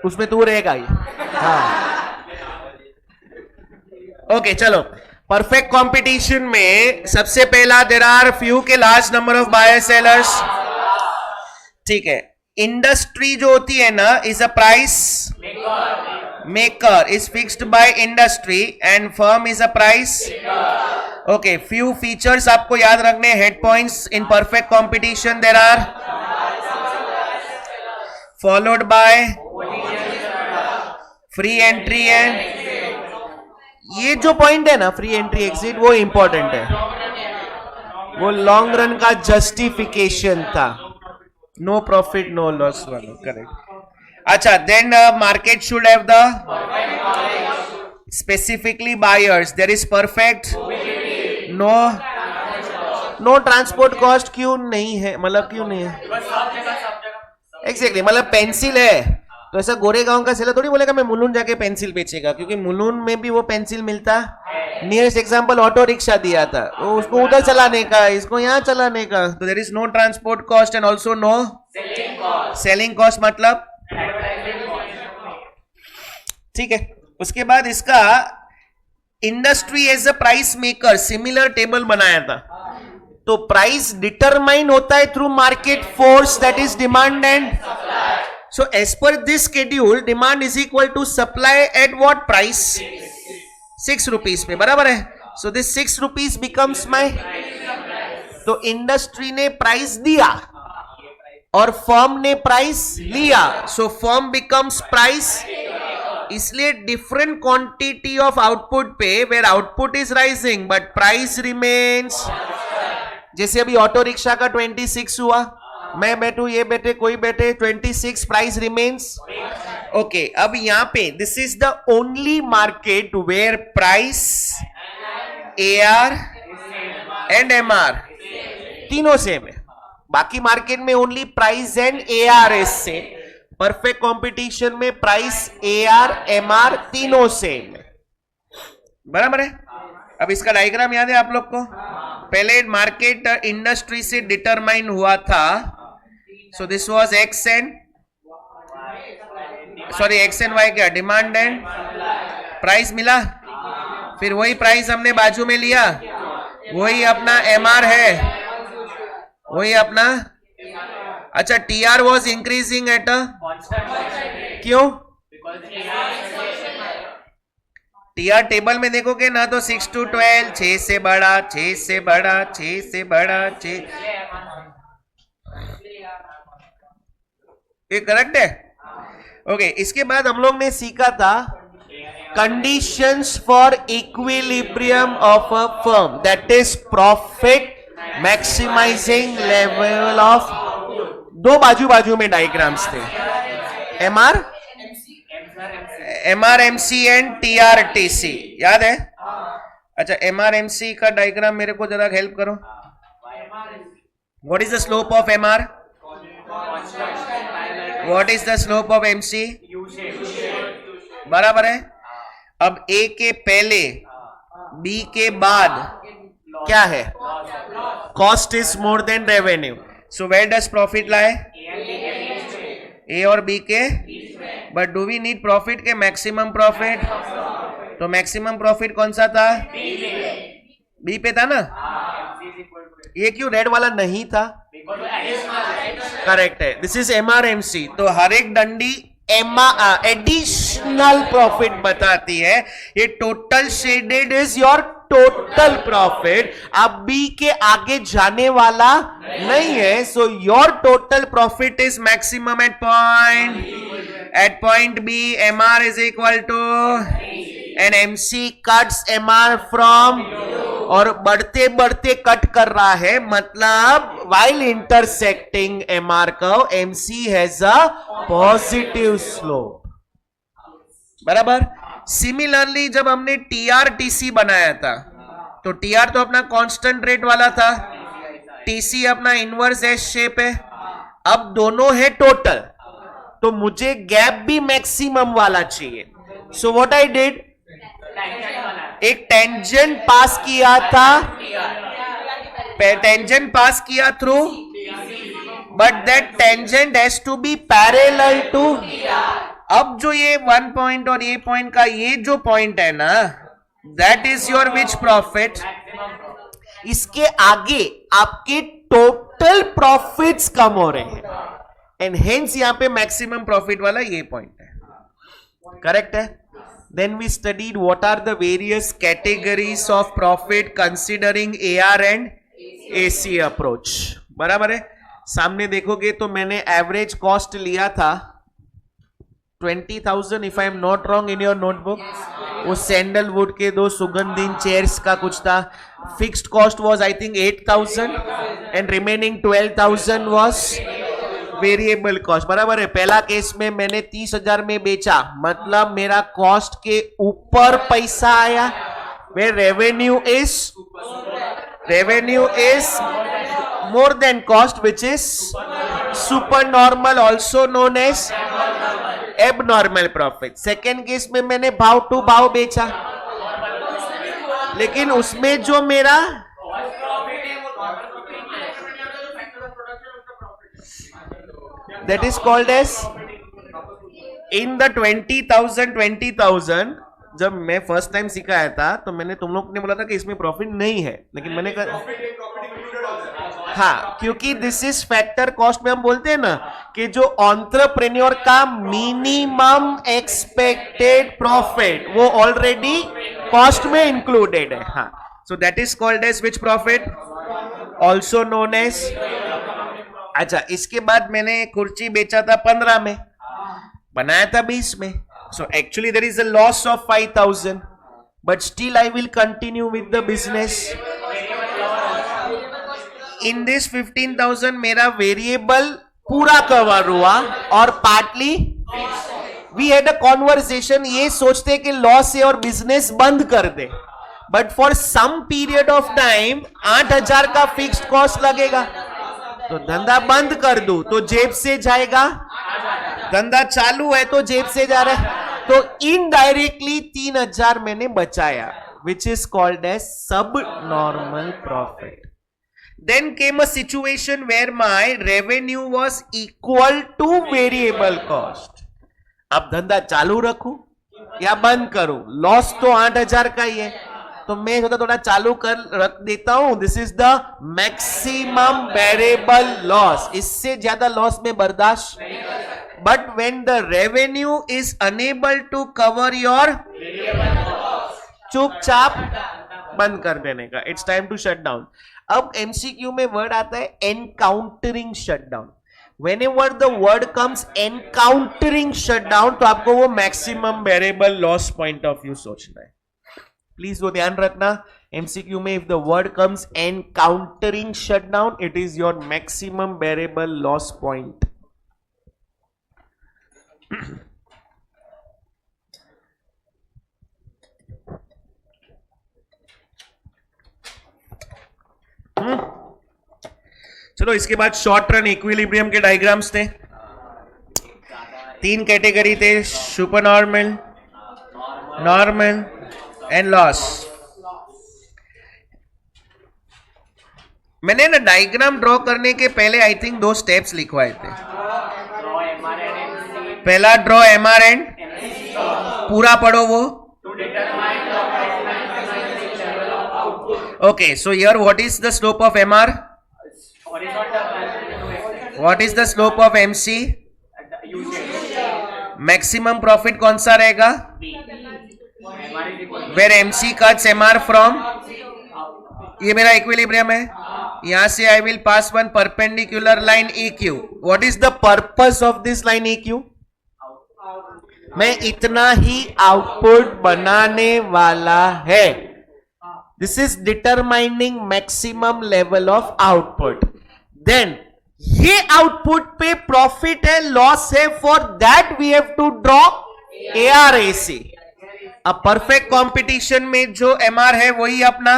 उसमें तू रहेगा ही. हाँ ओके चलो, परफेक्ट कंपटीशन में सबसे पहला देयर आर फ्यू के large number of buyer sellers. ठीक है, इंडस्ट्री जो होती है ना is a price maker, is fixed by industry, and firm is a price. Okay few features आपको याद रखने, head points in perfect competition there are followed by free entry and, ये जो पॉइंट है ना फ्री एंट्री एग्जिट, वो important है, वो लॉन्ग रन का जस्टिफिकेशन था, नो प्रॉफिट नो लॉस वाला. करेक्ट. अच्छा then market should have the specifically buyers, there is perfect no transport cost. क्यों नहीं है, मतलब क्यों नहीं है? एग्जैक्टली, मतलब पेंसिल है तो ऐसा गोरेगांव का सेलर थोड़ी बोलेगा मैं मुलुन जाके पेंसिल बेचेगा, क्योंकि मुलुन में भी वो पेंसिल मिलता. नियरेस्ट एग्जांपल ऑटो रिक्शा दिया था, तो उसको उधर चलाने का, इसको यहाँ चलाने का, तो there is no transport cost and also no selling cost. मतलब ठीक है. उसके बाद इसका industry as a price maker similar table बनाया था. तो प्राइस डिटरमाइन होता है through market force, that is demand and so as per this schedule demand is equal to supply at what price, 6 rupees पे, बराबर है. So this 6 rupees becomes my, तो industry ने प्राइस दिया और फर्म ने प्राइस लिया, सो फर्म बिकम्स प्राइस. इसलिए डिफरेंट क्वांटिटी ऑफ आउटपुट पे where output is rising but price remains. जैसे अभी ऑटो रिक्शा का 26 हुआ, मैं बैठू, ये बैठे, कोई बैठे, 26, प्राइस रिमेन्स. ओके, अब यहां पे this is the only market where price, AR and MR तीनों सेम है. बाकी मार्केट में only price and AR is same. Perfect competition में प्राइस, AR, MR तीनों सेम है, बराबर है. अब इसका डायग्राम याद है आप लोग को? पहले मार्केट इंडस्ट्री से डिटरमाइन हुआ था. So this was X and Y क्या, डिमांड एंड प्राइस मिला. फिर वही प्राइस हमने बाजू में लिया, वही अपना MR है, वही अपना. अच्छा, TR was increasing at a, क्यों? TR टेबल में देखोगे ना तो 6 to 12, 6 से बड़ा, 6 से बड़ा, 6 से बड़ा, 6. ये करेक्ट है. ओके, इसके बाद हम लोग ने सीखा था conditions for equilibrium of a firm, that is profit maximising level of. दो बाजू बाजू में डायग्राम्स थे, MR MC एंड TR/TC, याद है? अच्छा, MR MC का डायग्राम मेरे को जरा हेल्प करो. What is the slope of MR? What is the slope of MC? बराबर है. अब A के पहले B के बाद क्या है? Cost is more than revenue. So where does profit lie? A और B के. But do we need profit के मैक्सिमम प्रॉफिट? तो मैक्सिमम प्रॉफिट कौन सा था? B पे था ना. ये क्यों रेड वाला नहीं था? करेक्ट है, दिस इज MR MC. तो हर एक डंडी एडिशनल प्रॉफिट बताती है. ये total shaded is your total profit. अब B के आगे जाने वाला नहीं है. So your total profit is maximum at point B. MR is equal to and MC cuts MR from, और बढ़ते बढ़ते कट कर रहा है, मतलब while intersecting MR curve MC has a positive slope, बराबर. सिमिलरली जब हमने TR/TC बनाया था तो TR तो अपना कांस्टेंट रेट वाला था, TC अपना इनवर्स एस शेप है. अब दोनों है टोटल, तो मुझे गैप भी मैक्सिमम वाला चाहिए. सो व्हाट आई डिड, एक टेंजेंट पास किया था, टेंजेंट पास किया through, but that tangent has to be parallel to. अब जो ये 1 पॉइंट और ये पॉइंट का ये जो पॉइंट है ना, that is your which profit. इसके आगे आपके टोटल प्रॉफिट्स कम हो रहे हैं, एंड हेंस यहां पे मैक्सिमम प्रॉफिट वाला ये पॉइंट है. करेक्ट है. Then we studied what are the various categories of profit considering AR and AC approach. बराबर है. सामने देखोगे तो मैंने एवरेज कॉस्ट लिया था 20,000 if I am not wrong in your notebook. वो सैंडलवुड के 2 सुगंधिन चेयर्स का कुछ था. Fixed cost was I think 8,000 and remaining 12,000 was variable cost. बराबर है. पहला केस में मैंने 30,000 में बेचा, मतलब मेरा कॉस्ट के ऊपर पैसा आया. Way revenue is more than cost which is super normal, also known as abnormal profit. Second case में मैंने भाव टू भाव बेचा, लेकिन उसमें जो मेरा that is called as in the 20,000 जब मैं फर्स्ट टाइम सिखाया था तो मैंने तुम लोग ने बोला था कि इसमें प्रॉफिट नहीं है, लेकिन मैंने कहा हाँ, क्योंकि दिस इज फैक्टर कॉस्ट में हम बोलते हैं ना कि जो एंटरप्रेन्योर का मिनिमम एक्सपेक्टेड प्रॉफिट वो ऑलरेडी कॉस्ट में इंक्लूडेड है. हाँ, so that is called as which profit, also known as. अच्छा, इसके बाद मैंने कुर्सी बेचा था 15 में, बनाया था 20 में. So actually there is a loss of 5,000, but still I will continue with the business. In this 15,000 मेरा वेरिएबल पूरा कवर हुआ और partly we had a conversation. ये सोचते कि लॉस है और बिजनेस बंद कर दे, but for some period of time 8,000 का फिक्स्ड कॉस्ट लगेगा, तो धंधा बंद कर दूं तो जेब से जाएगा, धंधा चालू है तो जेब से जा रहा है, तो इनडायरेक्टली 3,000 मैंने बचाया, विच इज कॉल्ड एज सब normal profit. Then came a situation where my revenue was equal to variable cost. अब धंधा चालू रखूं या बंद करूं, लॉस तो 8,000 का ही है, तो मैं थोड़ा चालू कर रख देता हूं. This is the maximum variable loss, इससे ज्यादा लॉस में बर्दाश्त. But when the revenue is unable to cover your, चुपचाप बंद कर देने का. It's time to shut down. अब एमसीक्यू में वर्ड आता है encountering shutdown. Whenever the word comes encountering shutdown, तो आपको वो maximum variable loss point of view सोचना है. प्लीज वो ध्यान रखना. एमसीक्यू में if the word comes encountering shutdown, it is your maximum variable loss point. चलो, इसके बाद शॉर्ट रन इक्विलिब्रियम के डायग्राम्स थे. 3 कैटेगरी थे, super normal, normal and loss. मैंने ना डायग्राम ड्रॉ करने के पहले आई थिंक 2 स्टेप्स लिखवाए थे. पहला ड्रॉ एमआर एंड, पूरा पढ़ो वो. Okay, so here what is the slope of MR? What is the slope of MC? Maximum profit कौन सा रहेगा? Where MC cuts MR from? ये मेरा इक्विलिब्रियम है. यहां से I will pass one perpendicular line EQ. What is the purpose of this line EQ? मैं इतना ही आउटपुट बनाने वाला है. This is determining maximum level of output. Then ये आउटपुट पे प्रॉफिट है, लॉस है, for that we have to draw ARAC. अब परफेक्ट कंपटीशन में जो MR है वही अपना,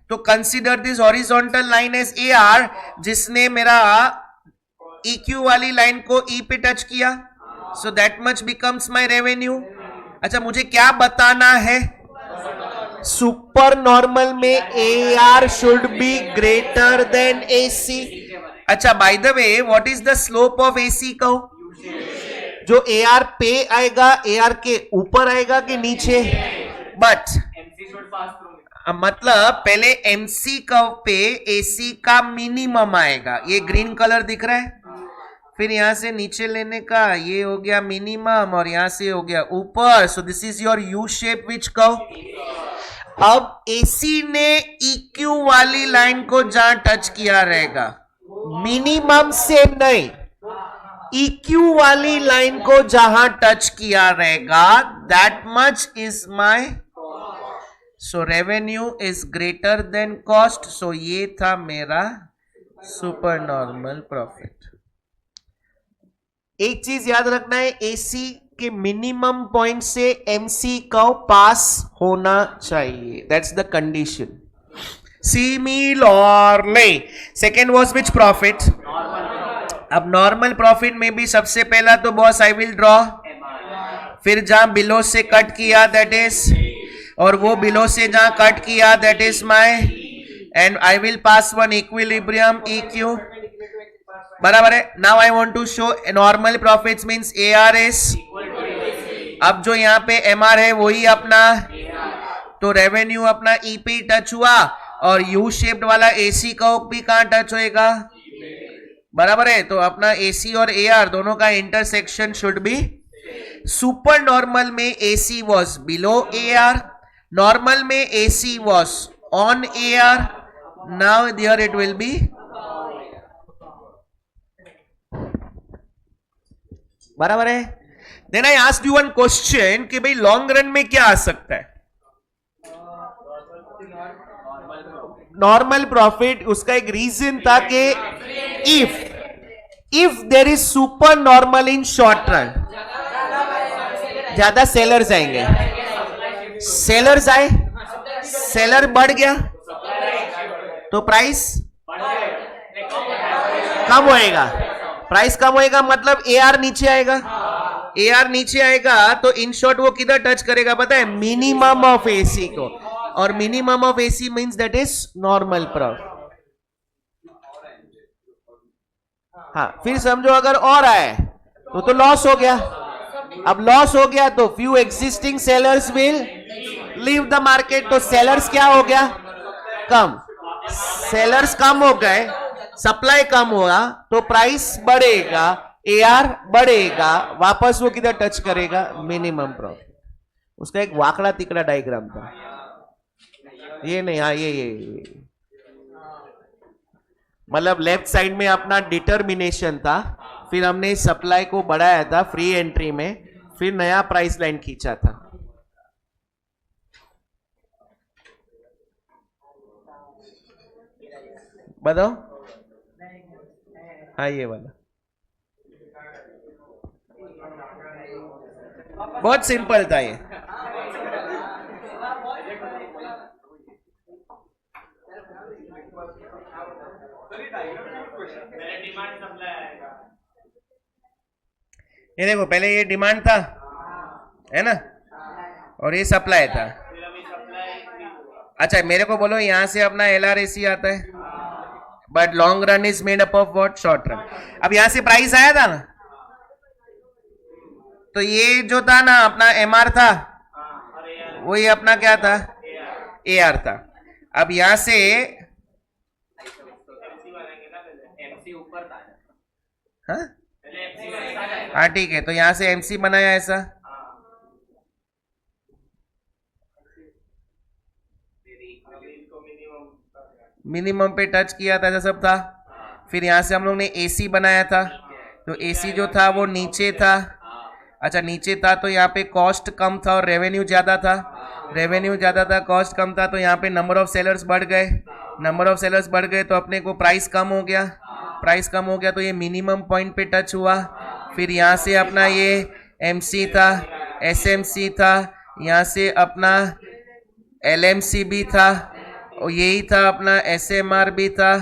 तो consider this horizontal line as AR, जिसने मेरा EQ वाली लाइन को E पे टच किया. So that much becomes my revenue. अच्छा, मुझे क्या बताना है? सुपर नॉर्मल में AR should be greater than AC. अच्छा, by the way, what is the slope of AC कहो? जो AR पे आएगा, AR के ऊपर आएगा कि नीचे? बट मतलब पहले MC कर्व पे AC का मिनिमम आएगा, ये ग्रीन कलर दिख रहा है. फिर यहां से नीचे लेने का, ये हो गया मिनिमम, और यहां से हो गया ऊपर. So this is your U shape which curve. अब AC ने EQ वाली लाइन को जहां टच किया रहेगा, मिनिमम से नहीं, EQ वाली लाइन को जहां टच किया रहेगा, that much is my, so revenue is greater than cost. So ये था मेरा सुपर नॉर्मल प्रॉफिट. एक चीज याद रखना है, AC के मिनिमम पॉइंट से MC कर्व पास होना चाहिए. That's the condition. Similarly second was which profit? अब नॉर्मल प्रॉफिट में भी सबसे पहला तो बॉस आई विल ड्रॉ, फिर जहां बिलो से कट किया दैट इज, और वो बिलो से जहां कट किया that is my, and I will pass one equilibrium EQ. बराबर है. Now I want to show normal profits means ARS. अब जो यहाँ पे MR है वही अपना, तो रेवेन्यू अपना E पे टच हुआ, और यू शेप्ड वाला एसी का भी कहां टच होएगा, बराबर है। तो अपना एसी और एआर दोनों का intersection should be, super normal में AC was below AR, normal में AC was on AR, now there it will be, बराबर है। Then I asked you one question कि भाई लॉन्ग रन में क्या आ सकता है, नॉर्मल प्रॉफिट। उसका एक रीजन था कि if there is super normal in short run, ज्यादा सेलर्स आएंगे, सेलर्स आए, सेलर बढ़ गया तो प्राइस कम होएगा, प्राइस कम होएगा मतलब एआर नीचे आएगा, एआर नीचे आएगा तो इन शॉर्ट वो किधर टच करेगा पता है, मिनिमम ऑफ एसी को, और minimum of AC means that is normal profit. हाँ, फिर समझो अगर और आए तो लॉस हो गया। अब लॉस हो गया तो few existing sellers will leave the market, तो सेलर्स क्या हो गया, कम, सेलर्स कम हो गए, सप्लाई कम हुआ तो प्राइस बढ़ेगा, एआर बढ़ेगा, वापस वो किधर टच करेगा, मिनिमम प्रॉफिट। उसका एक वाकड़ा तिकड़ा डायग्राम था, ये नहीं, हाँ ये मतलब लेफ्ट साइड में अपना डिटर्मिनेशन था, फिर हमने सप्लाई को बढ़ाया था फ्री एंट्री में, फिर नया प्राइस लाइन खींचा था। बताओ, हाँ ये वाला बहुत सिंपल था ये। ये देखो, पहले ये डिमांड था, है ना, और ये सप्लाई था। अच्छा मेरे को बोलो, यहां से अपना एलआरएसी आता है, but long run is made up of what, short run. अब यहां से प्राइस आया था ना, तो ये जो था ना अपना एमआर था, वो ये अपना क्या था, एआर था। अब यहां से हाँ ठीक है, तो यहां से एमसी बनाया ऐसा, मिनिमम पे टच किया था, ऐसा सब था। फिर यहां से हम लोग ने एसी बनाया था, तो एसी जो था वो नीचे था। अच्छा नीचे था तो यहाँ पे कॉस्ट कम था और रेवेन्यू ज्यादा था, रेवेन्यू ज्यादा था, कॉस्ट कम था, तो यहाँ पे नंबर ऑफ सेलर्स बढ़ गए, नंबर ऑफ सेलर्स बढ़ गए तो अपने को प्राइस कम हो गया, प्राइस कम हो गया तो ये मिनिमम पॉइंट पे टच हुआ। फिर यहाँ से अपना ये एमसी था, एसएमसी था, यहाँ से अपना एलएमसी भी था, और यही था अपना एसएमआर भी था,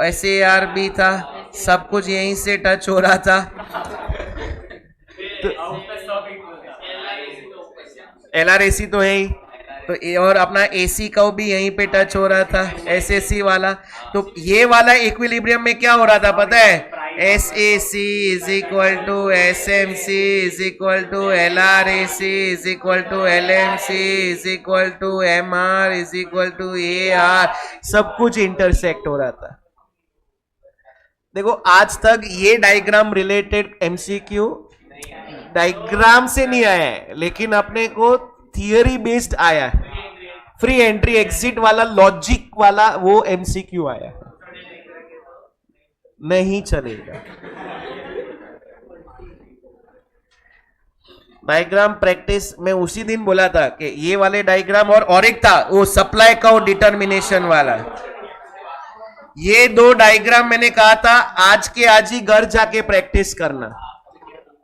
एसएआर भी था, सब कुछ यहीं से टच हो रहा था। एलआरएसी तो है ही, तो और अपना एसी का भी यहीं पे टच हो रहा था, एसएसी वाला। तो ये वाला इक्विलिब्रियम में क्या हो रहा था पता है, SAC is equal to SMC is equal to LRAC is equal to LMC is equal to MR is equal to AR, सब कुछ इंटरसेक्ट हो रहा था। देखो आज तक ये डायग्राम रिलेटेड एमसीक्यू डायग्राम से नहीं आया है, लेकिन अपने को थियरी बेस्ड आया है, फ्री एंट्री एग्जिट वाला लॉजिक वाला वो एमसीक्यू आया है, नहीं चलेगा। डायग्राम प्रैक्टिस में उसी दिन बोला था कि ये वाले डायग्राम और एक था वो सप्लाई का डिटर्मिनेशन वाला, ये दो डायग्राम मैंने कहा था आज के आज ही घर जाके प्रैक्टिस करना।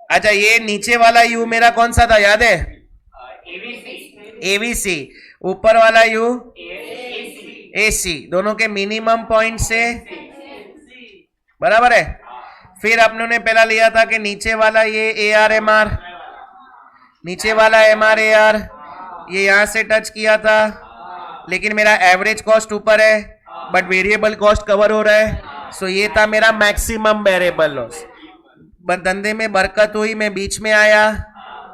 अच्छा ये नीचे वाला यू मेरा कौन सा था याद है, एवीसी, ऊपर वाला यू एसी, दोनों के मिनिमम पॉइंट से बराबर है। फिर अपनों ने पहला लिया था कि नीचे वाला ये एआर एमआर, नीचे वाला एमआर एआर ये यहां से टच किया था, लेकिन मेरा एवरेज कॉस्ट ऊपर है बट वेरिएबल कॉस्ट कवर हो रहा है, सो ये था मेरा मैक्सिमम वेरिएबल लॉस। धंधे में बरकत हुई, मैं बीच में आया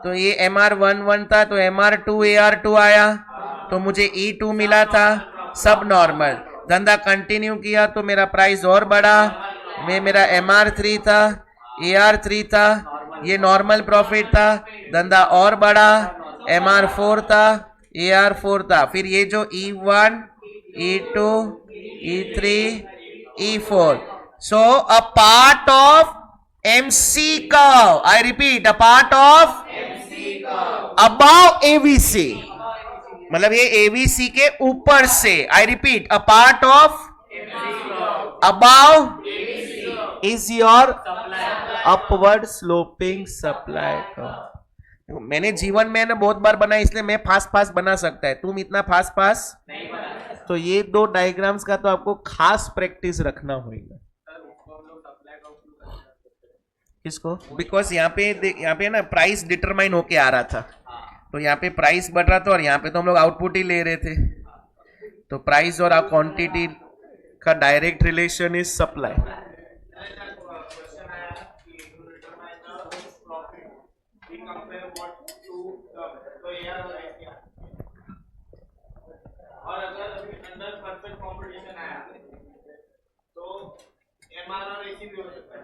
तो ये MR11 था, तो MR2 AR2 आया तो मुझे E2 मिला था, सब नॉर्मल। धंधा कंटिन्यू किया तो मेरा प्राइस और बढ़ा, मेरा MR3 था, AR3 था, ये नॉर्मल प्रॉफिट था, धंधा और बढ़ा, MR4 था, AR4 था, फिर ये जो E1, E2, E3, E4, so a part of MC curve, I repeat, a part of above ABC, मतलब ये ABC के ऊपर से, I repeat, a part of above is your upward sloping supply curve। मैंने जीवन में ना बहुत बार बना, इसलिए मैं फास्ट फास्ट बना सकता है, तुम इतना फास्ट फास्ट नहीं बना। तो ये दो डायग्राम्स का तो आपको खास प्रैक्टिस रखना होगा। किसको? बिकॉज यहाँ पे ना प्राइस डिटरमाइन होके आ रहा था, तो यहाँ पे प्राइस बढ़ रहा था और यहाँ पे तो हम लोग आउटपुट ही ले रहे थे, तो प्राइस और क्वांटिटी का डायरेक्ट रिलेशन इज सप्लाई। और अगर अंदर परफेक्ट कंपटीशन आया तो MR और AC भी हो सकता है,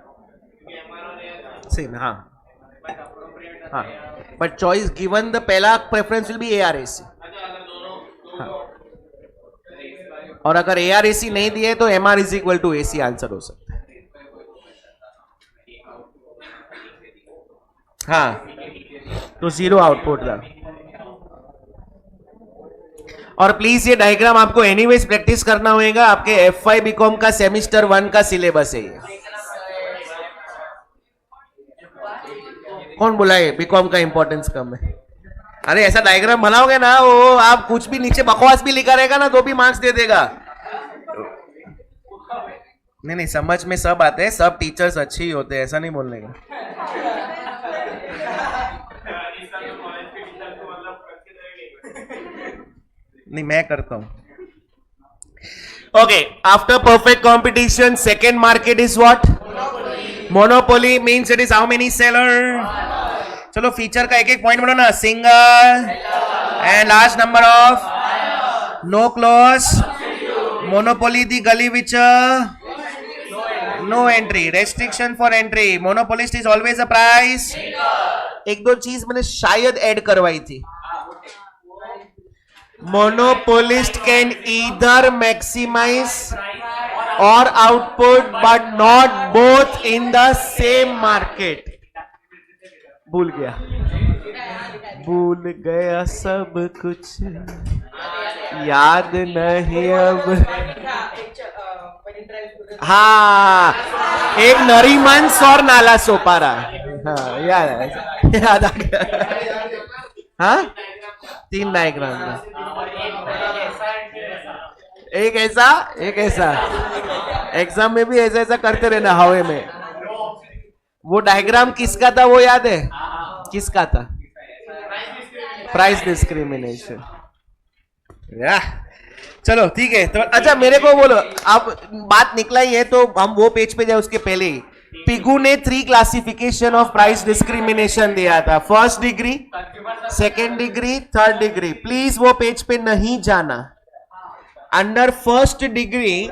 क्योंकि MR और AR सेम। हाँ हाँ, बट चॉइस गिवन द पहला प्रेफरेंस विल बी ARAC। अगर दोनों हाँ। और अगर ARAC नहीं दिए तो MR is equal to AC answer हो सकता है। हाँ, तो जीरो आउटपुट था। और प्लीज ये डायग्राम आपको एनीवेज प्रैक्टिस करना होगा, आपके F5 बीकॉम का सेमिस्टर 1 का सिलेबस है ये। कौन बोला है बीकॉम का इंपॉर्टेंस कम है? अरे ऐसा डायग्राम बनाओगे ना, वो आप कुछ भी नीचे बकवास भी लिखा रहेगा ना तो भी मार्क्स दे देगा। नहीं, समझ में सब आते हैं, सब टीचर्स अच्छे ही होते हैं, ऐसा नहीं बोलने का। नहीं, मैं करता हूं। Okay, after perfect competition second market is what? Monopoly means it is how many seller. चलो फीचर का एक एक पॉइंट बोलो ना। Single and large number of, no close, monopoly दी गली which no entry, restriction for entry, monopolist is always a price. एक दो चीज मैंने शायद ऐड करवाई थी। Monopolist can either maximize or output but not both in the same market। भूल गया सब कुछ, याद नहीं अब। हाँ, एक नरीमंस और नाला सोपारा। हाँ, याद आ गया। हाँ, 3 डायग्राम, एक ऐसा। एग्जाम में भी ऐसा करते रहना हवा में। वो डायग्राम किसका था वो याद है? किसका था? Price discrimination. चलो ठीक है, तो अच्छा मेरे को बोलो, अब बात निकला ही है तो हम वो पेज पे जाए उसके पहले ही। पिगू ने 3 क्लासिफिकेशन ऑफ प्राइस डिस्क्रिमिनेशन दिया था, first degree, second degree, third degree. Please वो पेज पे नहीं जाना। Under first degree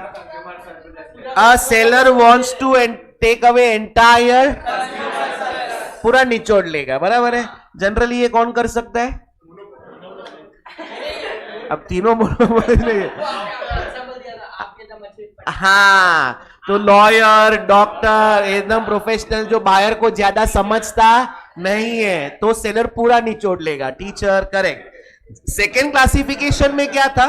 a seller wants to take away entire, पूरा निचोड़ लेगा, बराबर है। जनरली ये कौन कर सकता है? अब तीनों बोलो। हाँ, तो लॉयर, डॉक्टर, एकदम प्रोफेशनल जो बायर को ज्यादा समझता नहीं है तो सेलर पूरा निचोड़ लेगा। Teacher correct. सेकेंड क्लासिफिकेशन में क्या था?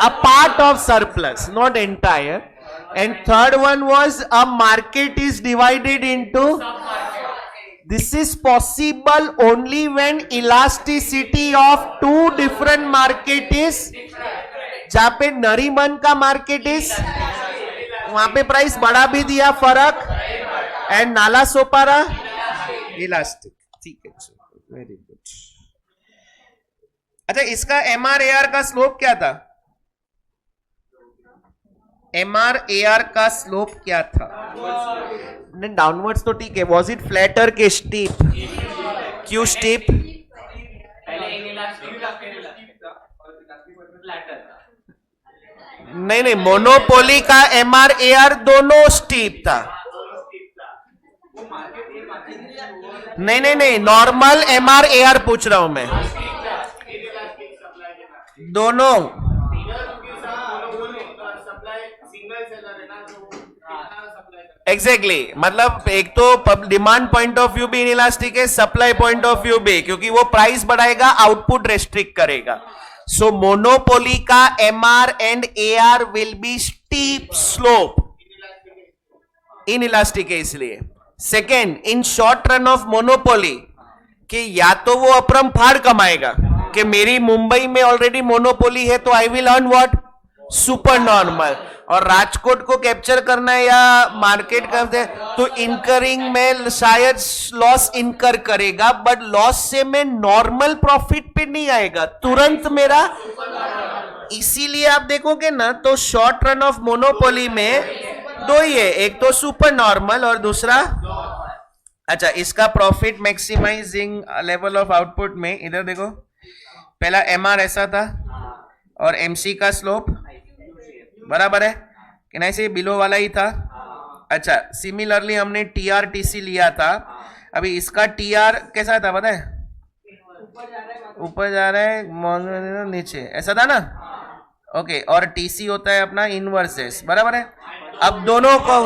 A part of surplus, not entire. And third one was a market is divided into, this is possible only when elasticity of 2 different market is, जहां पे नरीमन का मार्केट इज, वहां पे price बढ़ा भी दिया फर्क, एंड नाला सोपारा इलास्टिक। ठीक है, वेरी गुड। अच्छा, इसका MR/AR का स्लोप क्या था? MR/AR का स्लोप क्या था? डाउनवर्ड्स तो ठीक है। वॉज इट फ्लैटर के स्टीप? क्यों स्टीप? पहले इनइलास्टिक था, फिर फ्लैटर था। नहीं नहीं, मोनोपोली का एमआर एआर दोनों स्टीप था। नहीं नहीं नहीं, नॉर्मल एमआर एआर पूछ रहा हूं मैं, दोनों। एग्जैक्टली मतलब एक तो डिमांड पॉइंट ऑफ व्यू भी इनइलास्टिक है, सप्लाई पॉइंट ऑफ व्यू भी, क्योंकि वो प्राइस बढ़ाएगा, आउटपुट रेस्ट्रिक्ट करेगा। सो मोनोपोली का MR and AR will be steep slope, inelastic है इसलिए। Second, in short run of monopoly कि या तो वो अपरम फाड़ कमाएगा कि मेरी मुंबई में ऑलरेडी मोनोपोली है तो I will earn what, super normal, और राजकोट को कैप्चर करना है या मार्केट करते हैं तो इनकरिंग में शायद लॉस इनकर करेगा, बट लॉस से मैं नॉर्मल प्रॉफिट पे नहीं आएगा तुरंत मेरा। इसीलिए आप देखोगे ना तो शॉर्ट रन ऑफ मोनोपोली में दो ही है, एक तो सुपर नॉर्मल और दूसरा, अच्छा इसका profit maximising level of output में इधर देखो, पहला एमआर ऐसा था और एमसी का स्लोप बराबर है कि नहीं, से बिलो वाला ही था। अच्छा सिमिलरली हमने टीआर टीसी लिया था, अभी इसका टीआर कैसा था पता है, ऊपर जा रहा है नीचे, ऐसा था ना, ओके, और टीसी होता है अपना इनवर्सेस, बराबर है। अब दोनों को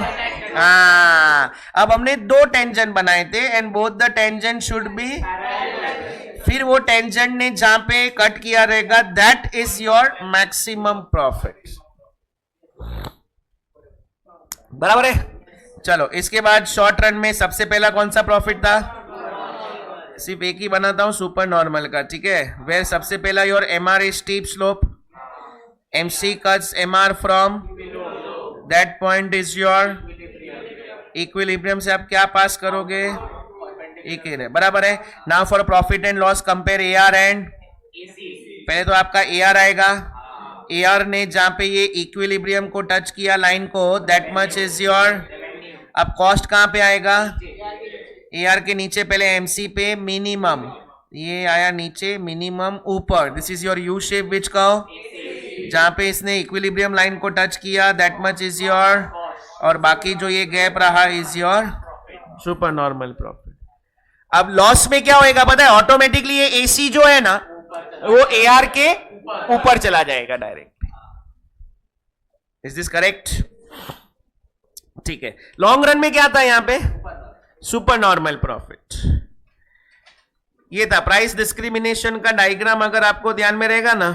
अब हमने दो टेंजेंट बनाए थे and both the tangent should be, फिर वो टेंजेंट ने जहां पे कट किया रहेगा that is your maximum profit, बराबर है। चलो इसके बाद शॉर्ट रन में सबसे पहला कौन सा प्रॉफिट था, सिर्फ एक ही बनाता हूं, सुपर नॉर्मल का, ठीक है, वेयर सबसे पहला your MR is steep slope, MC cuts MR from that point is your equilibrium, से आप क्या पास करोगे, एक ही है, बराबर है। Now for profit and loss compare AR and, पहले तो आपका एआर आएगा, एआर ने जहां पे ये इक्विलिब्रियम को टच किया लाइन को, दैट मच इज योर, अब कॉस्ट कहां पे आएगा, एआर के नीचे पहले एमसी पे मिनिमम, ये आया नीचे, मिनिमम ऊपर, this is your U shape which curve, जहां पे इसने इक्विलिब्रियम लाइन को टच किया दैट मच इज योर, और बाकी जो ये गैप रहा is your super normal profit. अब लॉस में क्या होएगा पता है, ऑटोमेटिकली ये एसी जो है ना वो एआर के ऊपर चला जाएगा डायरेक्ट, इज दिस करेक्ट, ठीक है। लॉन्ग रन में क्या था यहां पे, सुपर नॉर्मल प्रॉफिट, ये था प्राइस डिस्क्रिमिनेशन का डायग्राम, अगर आपको ध्यान में रहेगा ना,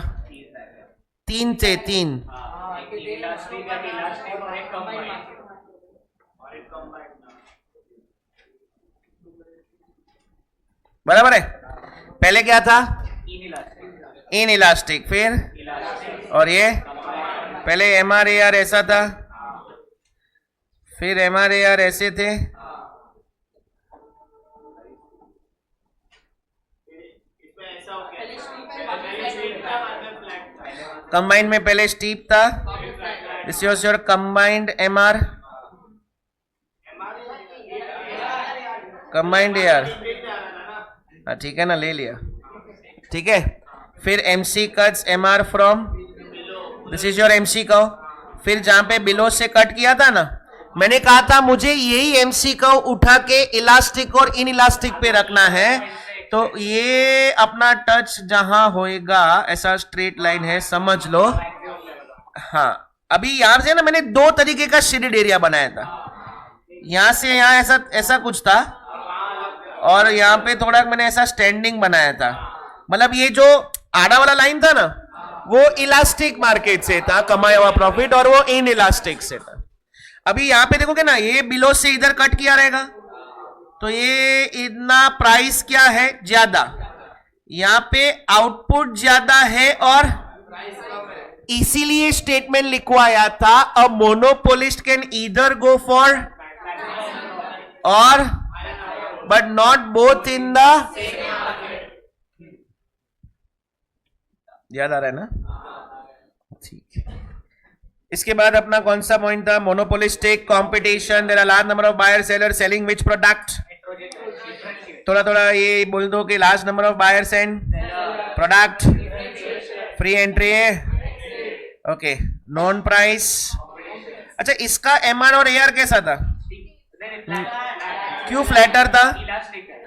3 से 3, बराबर है। पहले क्या था, इन इलास्टिक, फिर और ये पहले एमआर एआर ऐसा था, फिर एमआर एआर ऐसे थे, कंबाइंड में पहले स्टीप था, this was your combined MR, combined AR, ठीक है ना, ले लिया, ठीक है। फिर MC cuts MR from, this is your MC curve, फिर जहां पे बिलो से कट किया था ना, मैंने कहा था मुझे यही एमसी कर्व उठा के इलास्टिक और इन इलास्टिक पे रखना है, तो ये अपना टच जहां होएगा ऐसा स्ट्रेट लाइन है, समझ लो। हाँ अभी यहां से ना मैंने दो तरीके का शेडेड एरिया बनाया था, यहां से यहां ऐसा कुछ था, और यहां पे थोड़ा मैंने ऐसा स्टैंडिंग बनाया था, मतलब ये जो आड़ा वाला लाइन था ना वो इलास्टिक मार्केट से था कमाया हुआ प्रॉफिट, और वो इन इलास्टिक से था। अभी यहां पे देखोगे ना, ये बिलो से इधर कट किया रहेगा, तो ये इतना प्राइस क्या है ज्यादा, यहां पे आउटपुट ज्यादा है, और इसीलिए स्टेटमेंट लिखवाया था a monopolist can either go for और but not both in the, याद आ रहा है ना, ठीक है। इसके बाद अपना कौन सा पॉइंट था, monopolistic competition, there are large number of buyer seller selling which product, थोड़ा थोड़ा ये बोल दो कि large number of buyers and product, free entry है, ओके। Non price. अच्छा, इसका एमआर और एआर कैसा था? क्यों फ्लैटर था? इलास्टिक है।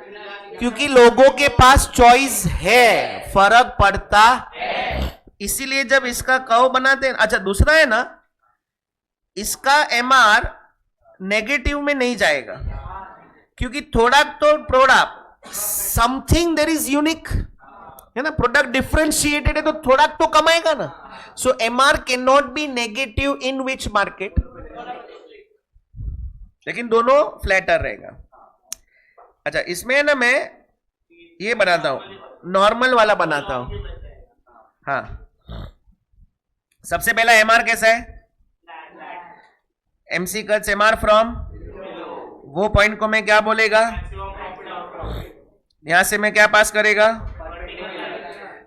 क्योंकि लोगों के पास चॉइस है, फर्क पड़ता इसीलिए जब इसका कर्व बनाते हैं। अच्छा, दूसरा है ना, इसका एमआर नेगेटिव में नहीं जाएगा क्योंकि थोड़ा तो product something there is unique है ना, प्रोडक्ट डिफरेंशिएटेड है तो थोड़ा तो कमाएगा ना। So MR can not be negative in which market, लेकिन दोनों फ्लैटर रहेगा। अच्छा, इसमें है ना, मैं ये बनाता हूं, नॉर्मल वाला बनाता हूं। हाँ, सबसे पहला एमआर कैसा है? एमसी कट्स एमआर फ्रॉम, वो पॉइंट को मैं क्या बोलेगा? यहां से मैं क्या पास करेगा?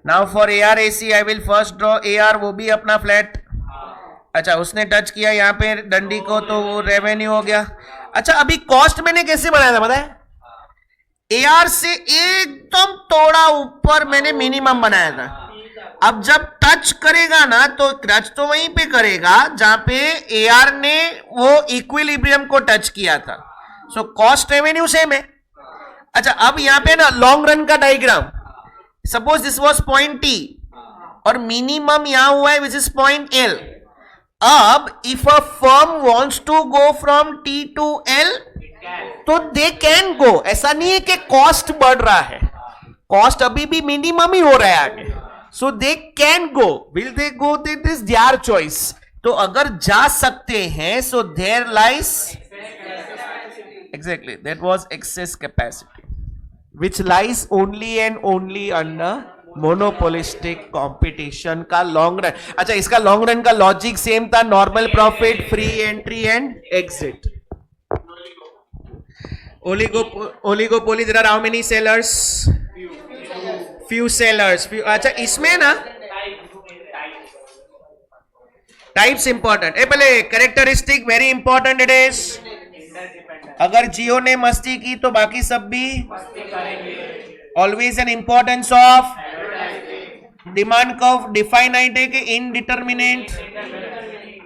Now for A R A C I will first draw A R, वो भी अपना फ्लैट। अच्छा, उसने टच किया यहाँ पे डंडी को तो वो रेवेन्यू हो गया। अच्छा, अभी कॉस्ट मैंने कैसे बनाया था पता है? ए आर से एकदम थोड़ा ऊपर मैंने मिनिमम बनाया था। अब जब टच करेगा ना तो टच तो वहीं पे करेगा जहां पे ए आर ने वो इक्विलिब्रियम को टच किया था। सो कॉस्ट रेवेन्यू सेम है। अच्छा, अब यहां पे ना लॉन्ग रन का diagram, suppose this was point T और मिनिमम यहां हुआ है विच इज पॉइंट एल। अब if a firm wants to go from T to L तो दे कैन गो। ऐसा नहीं है कि कॉस्ट बढ़ रहा है, कॉस्ट अभी भी मिनिमम ही हो रहा है आगे। So they can go, will they go, that is their choice. तो अगर जा सकते हैं so there lies exactly that was excess capacity which lies only and only under monopolistic competition का लॉन्ग रन। अच्छा, इसका लॉन्ग रन का logic same था, normal profit, free entry and exit. Oligopoly, there are how many sellers? Few sellers. अच्छा, इसमें ना types important है, पहले characteristic very important it is. अगर जियो ने मस्ती की तो बाकी सब भी always an importance of demand curve, definite है कि इनडिटर्मिनेट।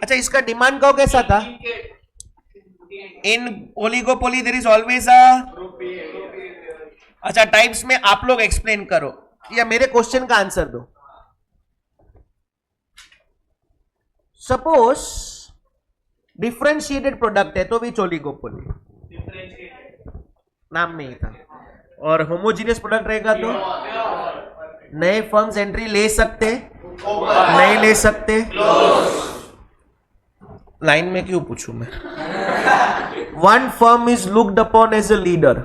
अच्छा, इसका डिमांड कर्व कैसा था? In oligopoly there is always a. अच्छा, टाइप्स में आप लोग एक्सप्लेन करो या मेरे क्वेश्चन का आंसर दो। सपोज डिफरेंशिएटेड प्रोडक्ट है तो भी ओलिगोपोली नाम नहीं था, और होमोजीनियस प्रोडक्ट रहेगा तो नए फर्म्स एंट्री ले सकते, नहीं ले सकते। लाइन में क्यों पूछूं मैं? One firm is looked upon as a leader.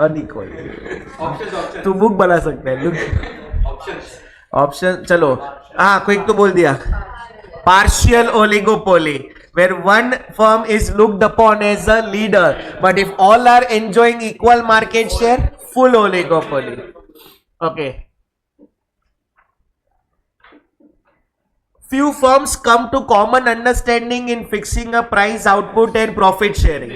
Unequal. तू बुक बना सकते हैं। ऑप्शन चलो, हाँ क्विक तो बोल दिया। Partial oligopoly where one firm is looked upon as a leader, but if all are enjoying equal market share, full oligopoly. Okay. Few firms come to common understanding in fixing a price, output and profit sharing.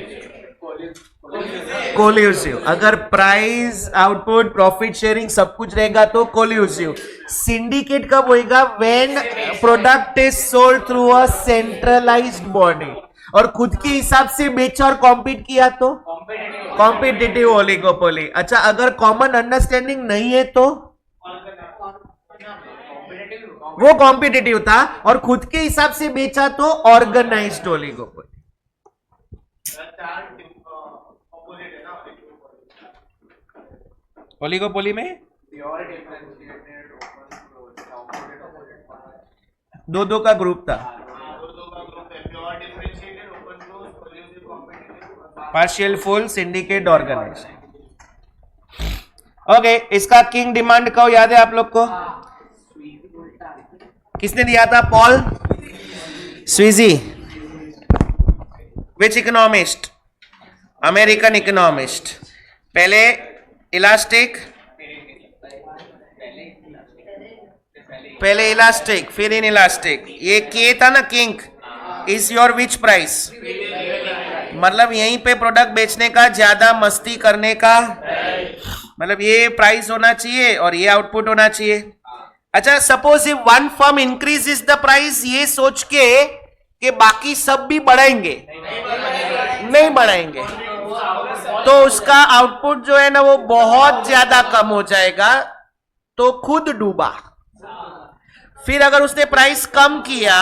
Collusive. अगर price, output, profit sharing सब कुछ रहेगा तो collusive. Syndicate कब होएगा? When product is sold through a centralised body और खुद के हिसाब से बेचा और कॉम्पीट किया तो कॉम्पिटिटिव ओलिगोपोली। अच्छा, अगर कॉमन अंडरस्टैंडिंग नहीं है तो वो कॉम्पिटिटिव था और खुद के हिसाब से बेचा तो ऑर्गेनाइज्ड ओलिगोपोली। ओलिगोपोली में दो का ग्रुप था, partial, full, syndicate, organised. Okay, इसका किंग डिमांड कर्व याद है आप लोग को? किसने दिया था? Paul Sweezy. Which economist? American economist. पहले इलास्टिक, पहले इलास्टिक फिर इन इलास्टिक। ये के था ना, kink is your which price, मतलब यहीं पे प्रोडक्ट बेचने का, ज्यादा मस्ती करने का मतलब ये प्राइस होना चाहिए और ये आउटपुट होना चाहिए. अच्छा, suppose if one firm increases the price ये सोच के कि बाकी सब भी बढ़ाएंगे, नहीं बढ़ाएंगे, तो उसका आउटपुट जो है ना वो बहुत ज्यादा कम हो जाएगा, तो खुद डूबा. फिर अगर उसने प्राइस कम किया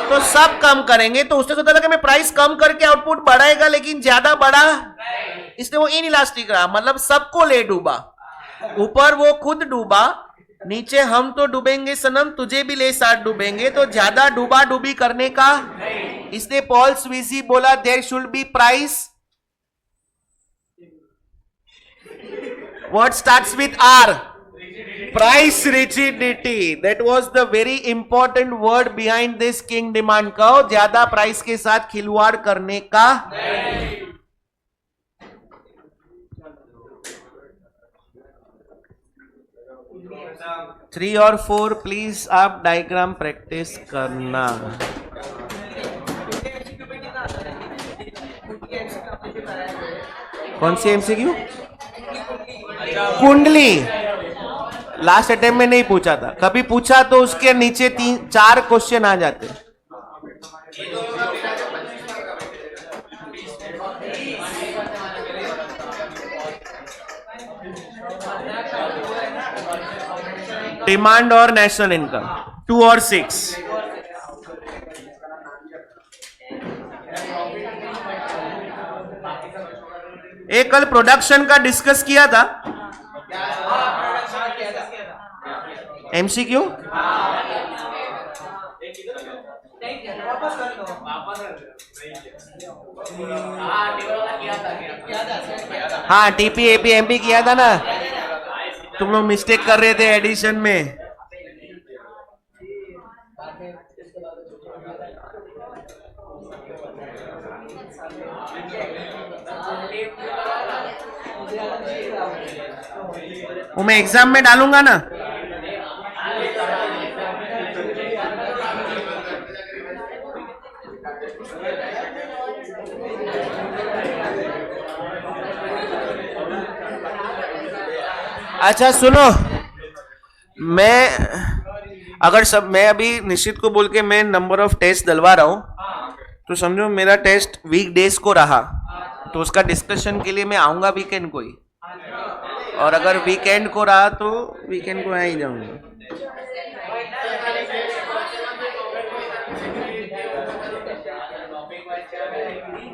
तो सब कम करेंगे, तो उसने सोचा था कि मैं प्राइस कम करके आउटपुट बढ़ाएगा, लेकिन ज्यादा बढ़ा, इसलिए वो इनइलास्टिक रहा, मतलब सबको ले डूबा. ऊपर वो खुद डूबा, नीचे हम तो डूबेंगे सनम, तुझे भी ले साथ डूबेंगे, तो ज्यादा डूबा डूबी करने का. इसलिए पॉल स्वीजी बोला there should be price what starts with R, price rigidity. That was the very important word behind this king demand curve. ज्यादा प्राइस के साथ खिलवाड़ करने का. 3 और 4 प्लीज आप डायग्राम प्रैक्टिस करना. कौन सी एमसीक्यू? कुंडली लास्ट अटेम्प्ट में नहीं पूछा था, कभी पूछा तो उसके नीचे 3-4 क्वेश्चन आ जाते. डिमांड और नेशनल इनकम 2 और 6. एक कल प्रोडक्शन का डिस्कस किया था. एमसीक्यू हाँ, टीपी एपी एमपी किया था ना, तुम लोग मिस्टेक कर रहे थे एडिशन में. वो मैं एग्जाम में डालूंगा ना. अच्छा सुनो, मैं अभी निश्चित को बोल के मैं नंबर ऑफ टेस्ट डलवा रहा हूं, तो समझो मेरा टेस्ट वीक डेज को रहा, तो उसका डिस्कशन के लिए मैं आऊंगा वीकेंड को ही, और अगर वीकेंड को रहा तो वीकेंड को आ ही जाऊंगा.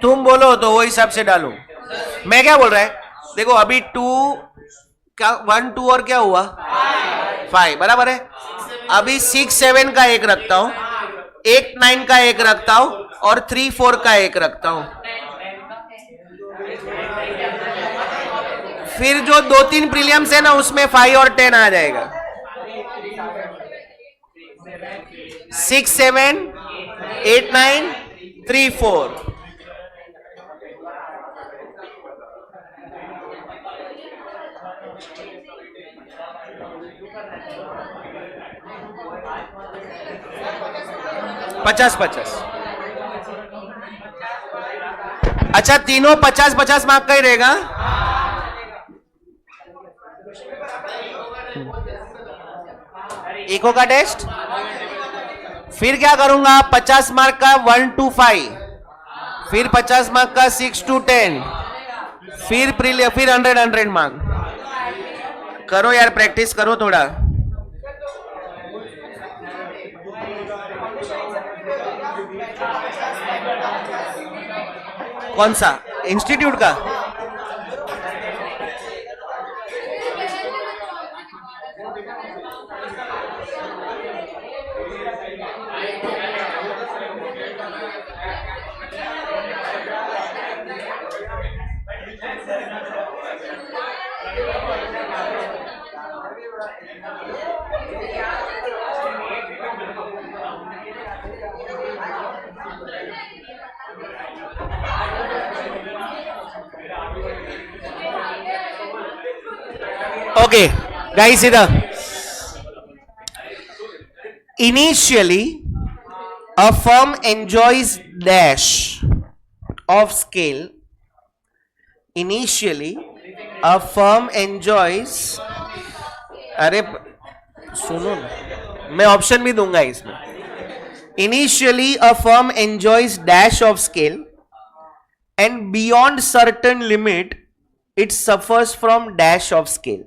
तुम बोलो तो वो हिसाब से डालू. मैं क्या बोल रहा है, देखो अभी 2 क्या 1 2 और क्या हुआ 5 बराबर है. अभी 6 7 का एक रखता हूं, 8 9 का एक रखता हूं, और 3 4 का एक रखता हूं. फिर जो 2-3 प्रीलियम्स है ना उसमें 5 और 10 आ जाएगा. 6 7 8 9 3 4. पचास 50. अच्छा, तीनों 50-50 मार्क का ही रहेगा. इको का टेस्ट फिर क्या करूंगा, 50 मार्क का 1 to 5, फिर 50 मार्क का 6 to 10, फिर 100 मार्क. करो यार, प्रैक्टिस करो थोड़ा. कौन सा इंस्टीट्यूट का? Okay, guys, here. Initially, a firm enjoys dash of scale. Initially, a firm enjoys, अरे सुनो ना, मैं ऑप्शन भी दूंगा इसमें. Initially a firm enjoys dash of scale and beyond certain limit it suffers from dash of scale.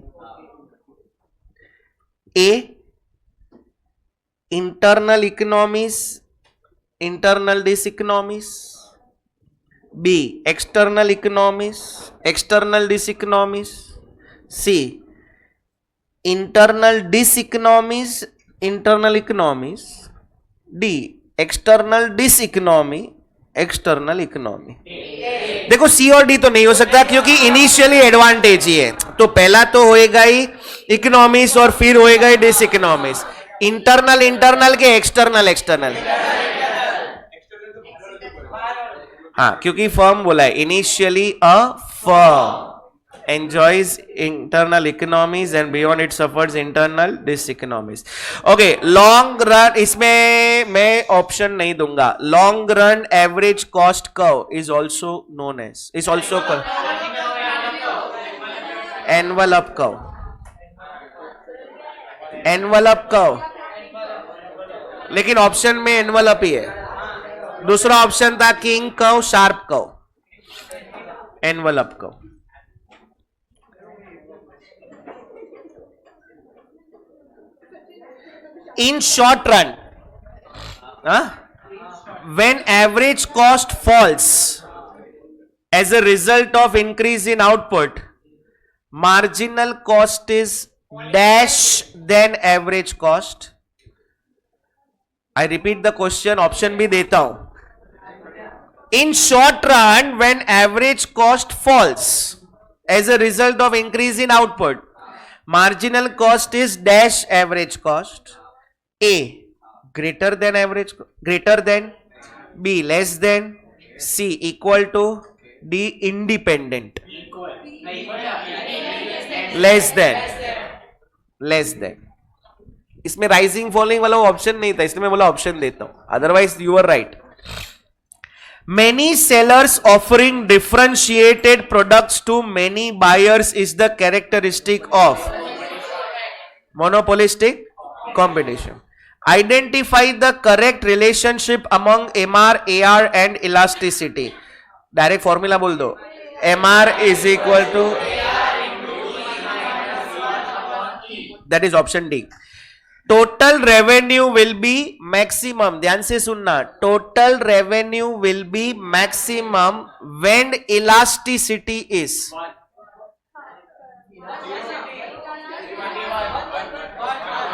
A, internal economies, internal diseconomies. B, external economies, external diseconomies. C, internal diseconomies, internal economies. D, external diseconomy, external economy. देखो सी और D तो नहीं हो सकता क्योंकि initially advantage ही है, तो पहला तो होएगा ही इकोनॉमिक्स और फिर होएगा ही डिस इकोनॉमिक्स. इंटरनल इंटरनल के एक्सटर्नल एक्सटर्नल. हाँ, क्योंकि फर्म बोला है, initially a firm enjoys internal economies and beyond it suffers internal diseconomies. Okay, long run, इसमें मैं ऑप्शन नहीं दूंगा. Long run average cost curve is also known as, is also called envelope curve. Envelope curve, लेकिन option में envelope ही है. दूसरा option था king curve, sharp curve, envelope curve. In short run, when average cost falls as a result of increase in output, marginal cost is dash than average cost. I repeat the question, option भी देता हूं. In short run, when average cost falls as a result of increase in output, marginal cost is dash average cost. A, greater than average, greater than. B, less than. C, equal to. D, independent. Less than. Less than. इसमें rising falling वाला option नहीं था, इसलिए मैं बोला option देता हूं, otherwise you are right. Many sellers offering differentiated products to many buyers is the characteristic of monopolistic competition. Identify the correct relationship among MR, AR and elasticity. Direct formula बोल दो. MR is equal to, that is option D. Total revenue will be maximum. ध्यान से सुनना. Total revenue will be maximum when elasticity is.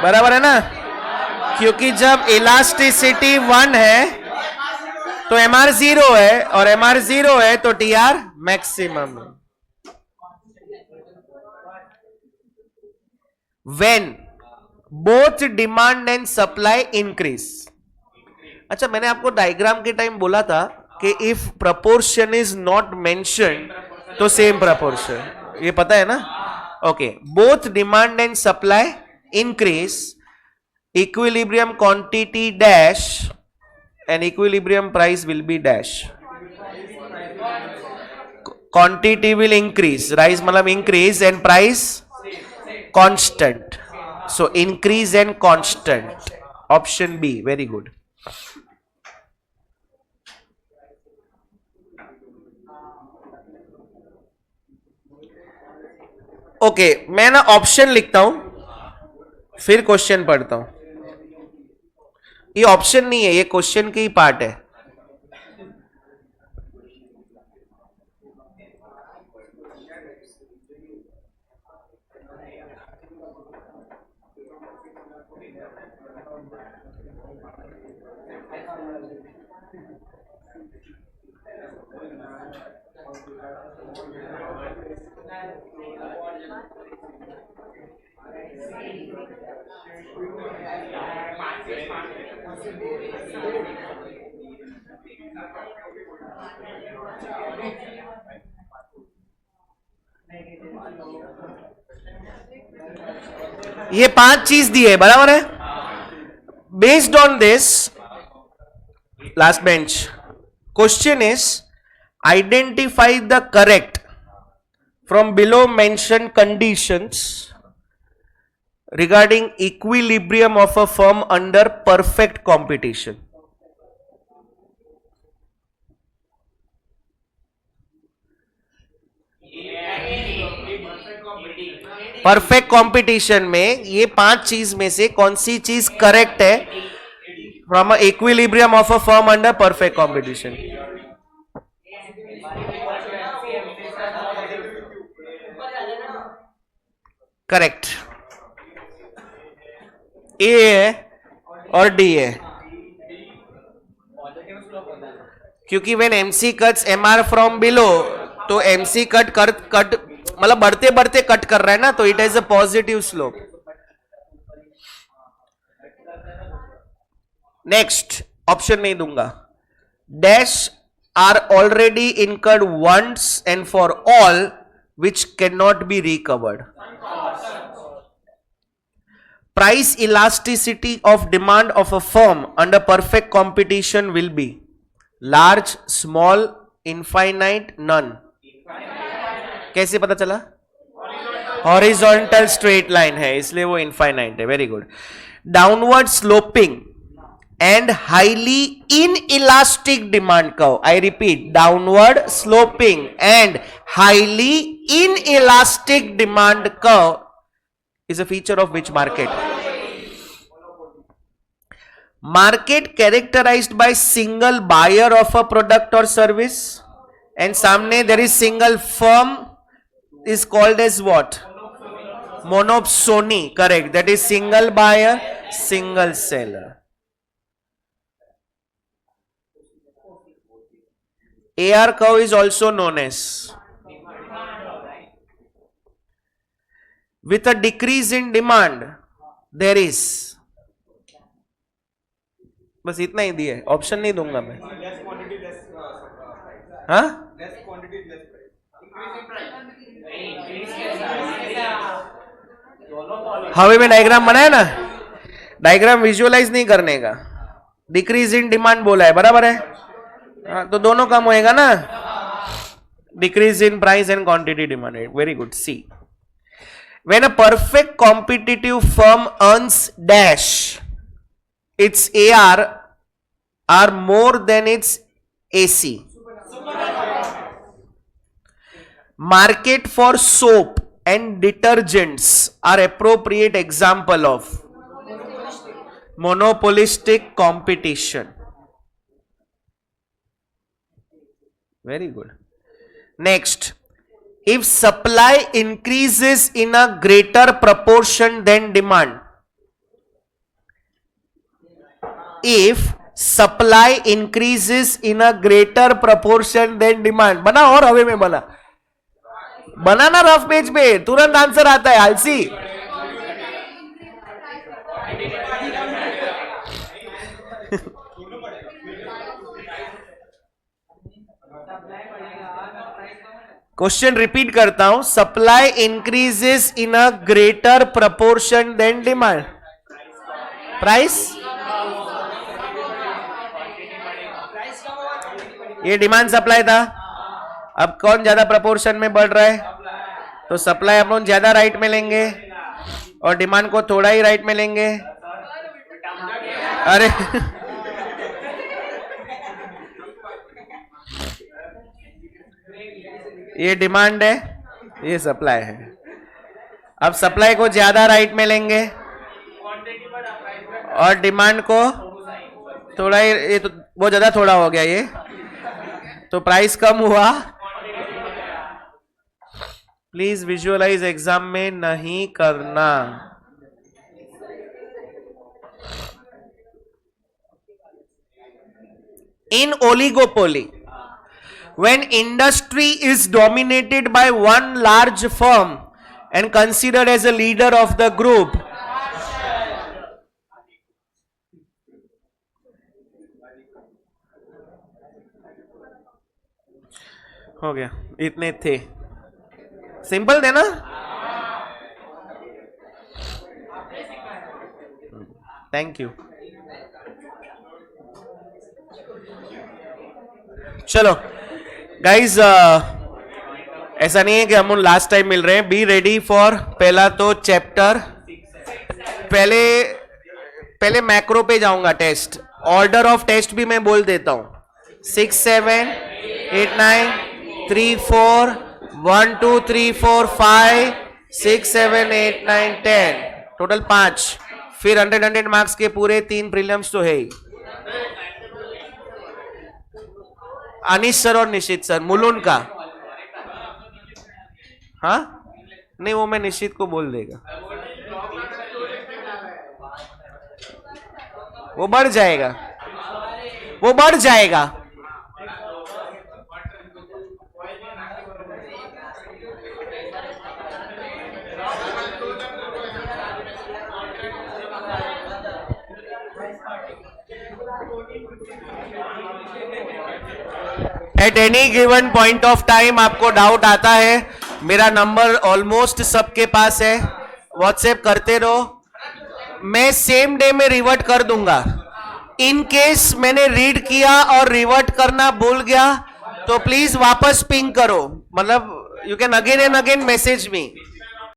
बराबर है ना? क्योंकि जब इलास्टिसिटी 1 है तो MR 0 है, और MR 0 है तो TR मैक्सिमम है. When both demand and supply increase. अच्छा, मैंने आपको डायग्राम के टाइम बोला था कि if proportion is not mention तो सेम प्रपोर्शन, ये पता है ना? Okay, both demand and supply increase, equilibrium quantity dash and equilibrium price will be dash. Quantity will increase, rise मतलब increase, and price constant. So increase and constant. Option B, very good. Okay, मैं ना option लिखता हूं फिर question पढ़ता हूं. ये option नहीं है, ये क्वेश्चन की ही पार्ट है. ये 5 चीज दी है, बराबर है. Based on this, last bench question is identify the correct from below mentioned conditions regarding equilibrium of a firm under perfect competition. Perfect competition में ये 5 चीज में से कौन सी चीज करेक्ट है from equilibrium of a firm under perfect competition? Correct, A है और डी है, क्योंकि when MC cuts MR from below, तो एमसी कट मतलब बढ़ते बढ़ते कट कर रहा है ना, तो it is a positive slope. Next option नहीं दूंगा. Dash are already incurred once and for all which can not be recovered. Price elasticity of demand of a firm under perfect competition will be large, small, infinite, none. कैसे पता चला? Horizontal straight line है इसलिए वो infinite है. Very good. Downward sloping and highly inelastic demand curve. I repeat, downward sloping and highly inelastic demand curve is a feature of which market? Market characterized by single buyer of a product or service, and samne there is single firm, is called as what? Monopsony. Correct. That is single buyer, single seller. AR curve is also known as, with a decrease in demand there is, बस इतना ही दिया है, option नहीं दूंगा मैं. हाँ, हवे में डायग्राम बनाया ना, डायग्राम विजुअलाइज नहीं करने का. डिक्रीज इन डिमांड बोला है, बराबर है. हाँ, तो दोनों कम होएगा ना. Decrease in price and quantity demand. Very good. See, when a perfect competitive firm earns dash, its AR are more than its AC. Market for soap and detergents are appropriate example of monopolistic competition. Very good. Next, if supply increases in a greater proportion than demand, if supply increases in a greater proportion than demand, बना और हवे में बना ना rough page पे, तुरंत answer आता है. आलसी. क्वेश्चन रिपीट करता हूं. Supply increases in a greater proportion than demand. Price, ये डिमांड सप्लाई था. अब कौन ज्यादा प्रपोर्शन में बढ़ रहा है? तो सप्लाई अपन ज्यादा राइट में लेंगे और डिमांड को थोड़ा ही राइट में लेंगे. अरे ये डिमांड है, ये सप्लाई है. अब सप्लाई को ज्यादा राइट में लेंगे और डिमांड को थोड़ा ही, ये तो बहुत ज्यादा थोड़ा हो गया ये, तो प्राइस कम हुआ. प्लीज विजुअलाइज, एग्जाम में नहीं करना. इन oligopoly, when industry is dominated by one large firm and considered as a leader of the group, हो गया. इतने थे, सिंपल थे ना. Thank you. चलो गाइज, ऐसा नहीं है कि हम लास्ट टाइम मिल रहे हैं. बी रेडी फॉर पहला तो चैप्टर. पहले मैक्रो पे जाऊंगा. टेस्ट ऑर्डर ऑफ टेस्ट भी मैं बोल देता हूं. 6 7 8 9 3 4 1 2 3 4 5 6 7 8 9 10 टोटल 5. फिर 100 मार्क्स के पूरे 3 प्रीलिम्स तो है ही. अनिश सर और निश्चित सर. मुलुन का हाँ नहीं, वो मैं निश्चित को बोल देगा. वो बढ़ जाएगा, वो बढ़ जाएगा. At any given point of time आपको डाउट आता है, मेरा नंबर ऑलमोस्ट सबके पास है. व्हाट्सएप करते रहो, मैं सेम डे में रिवर्ट कर दूंगा. इन केस मैंने रीड किया और रिवर्ट करना भूल गया तो प्लीज वापस पिंग करो. मतलब you can again and again message me.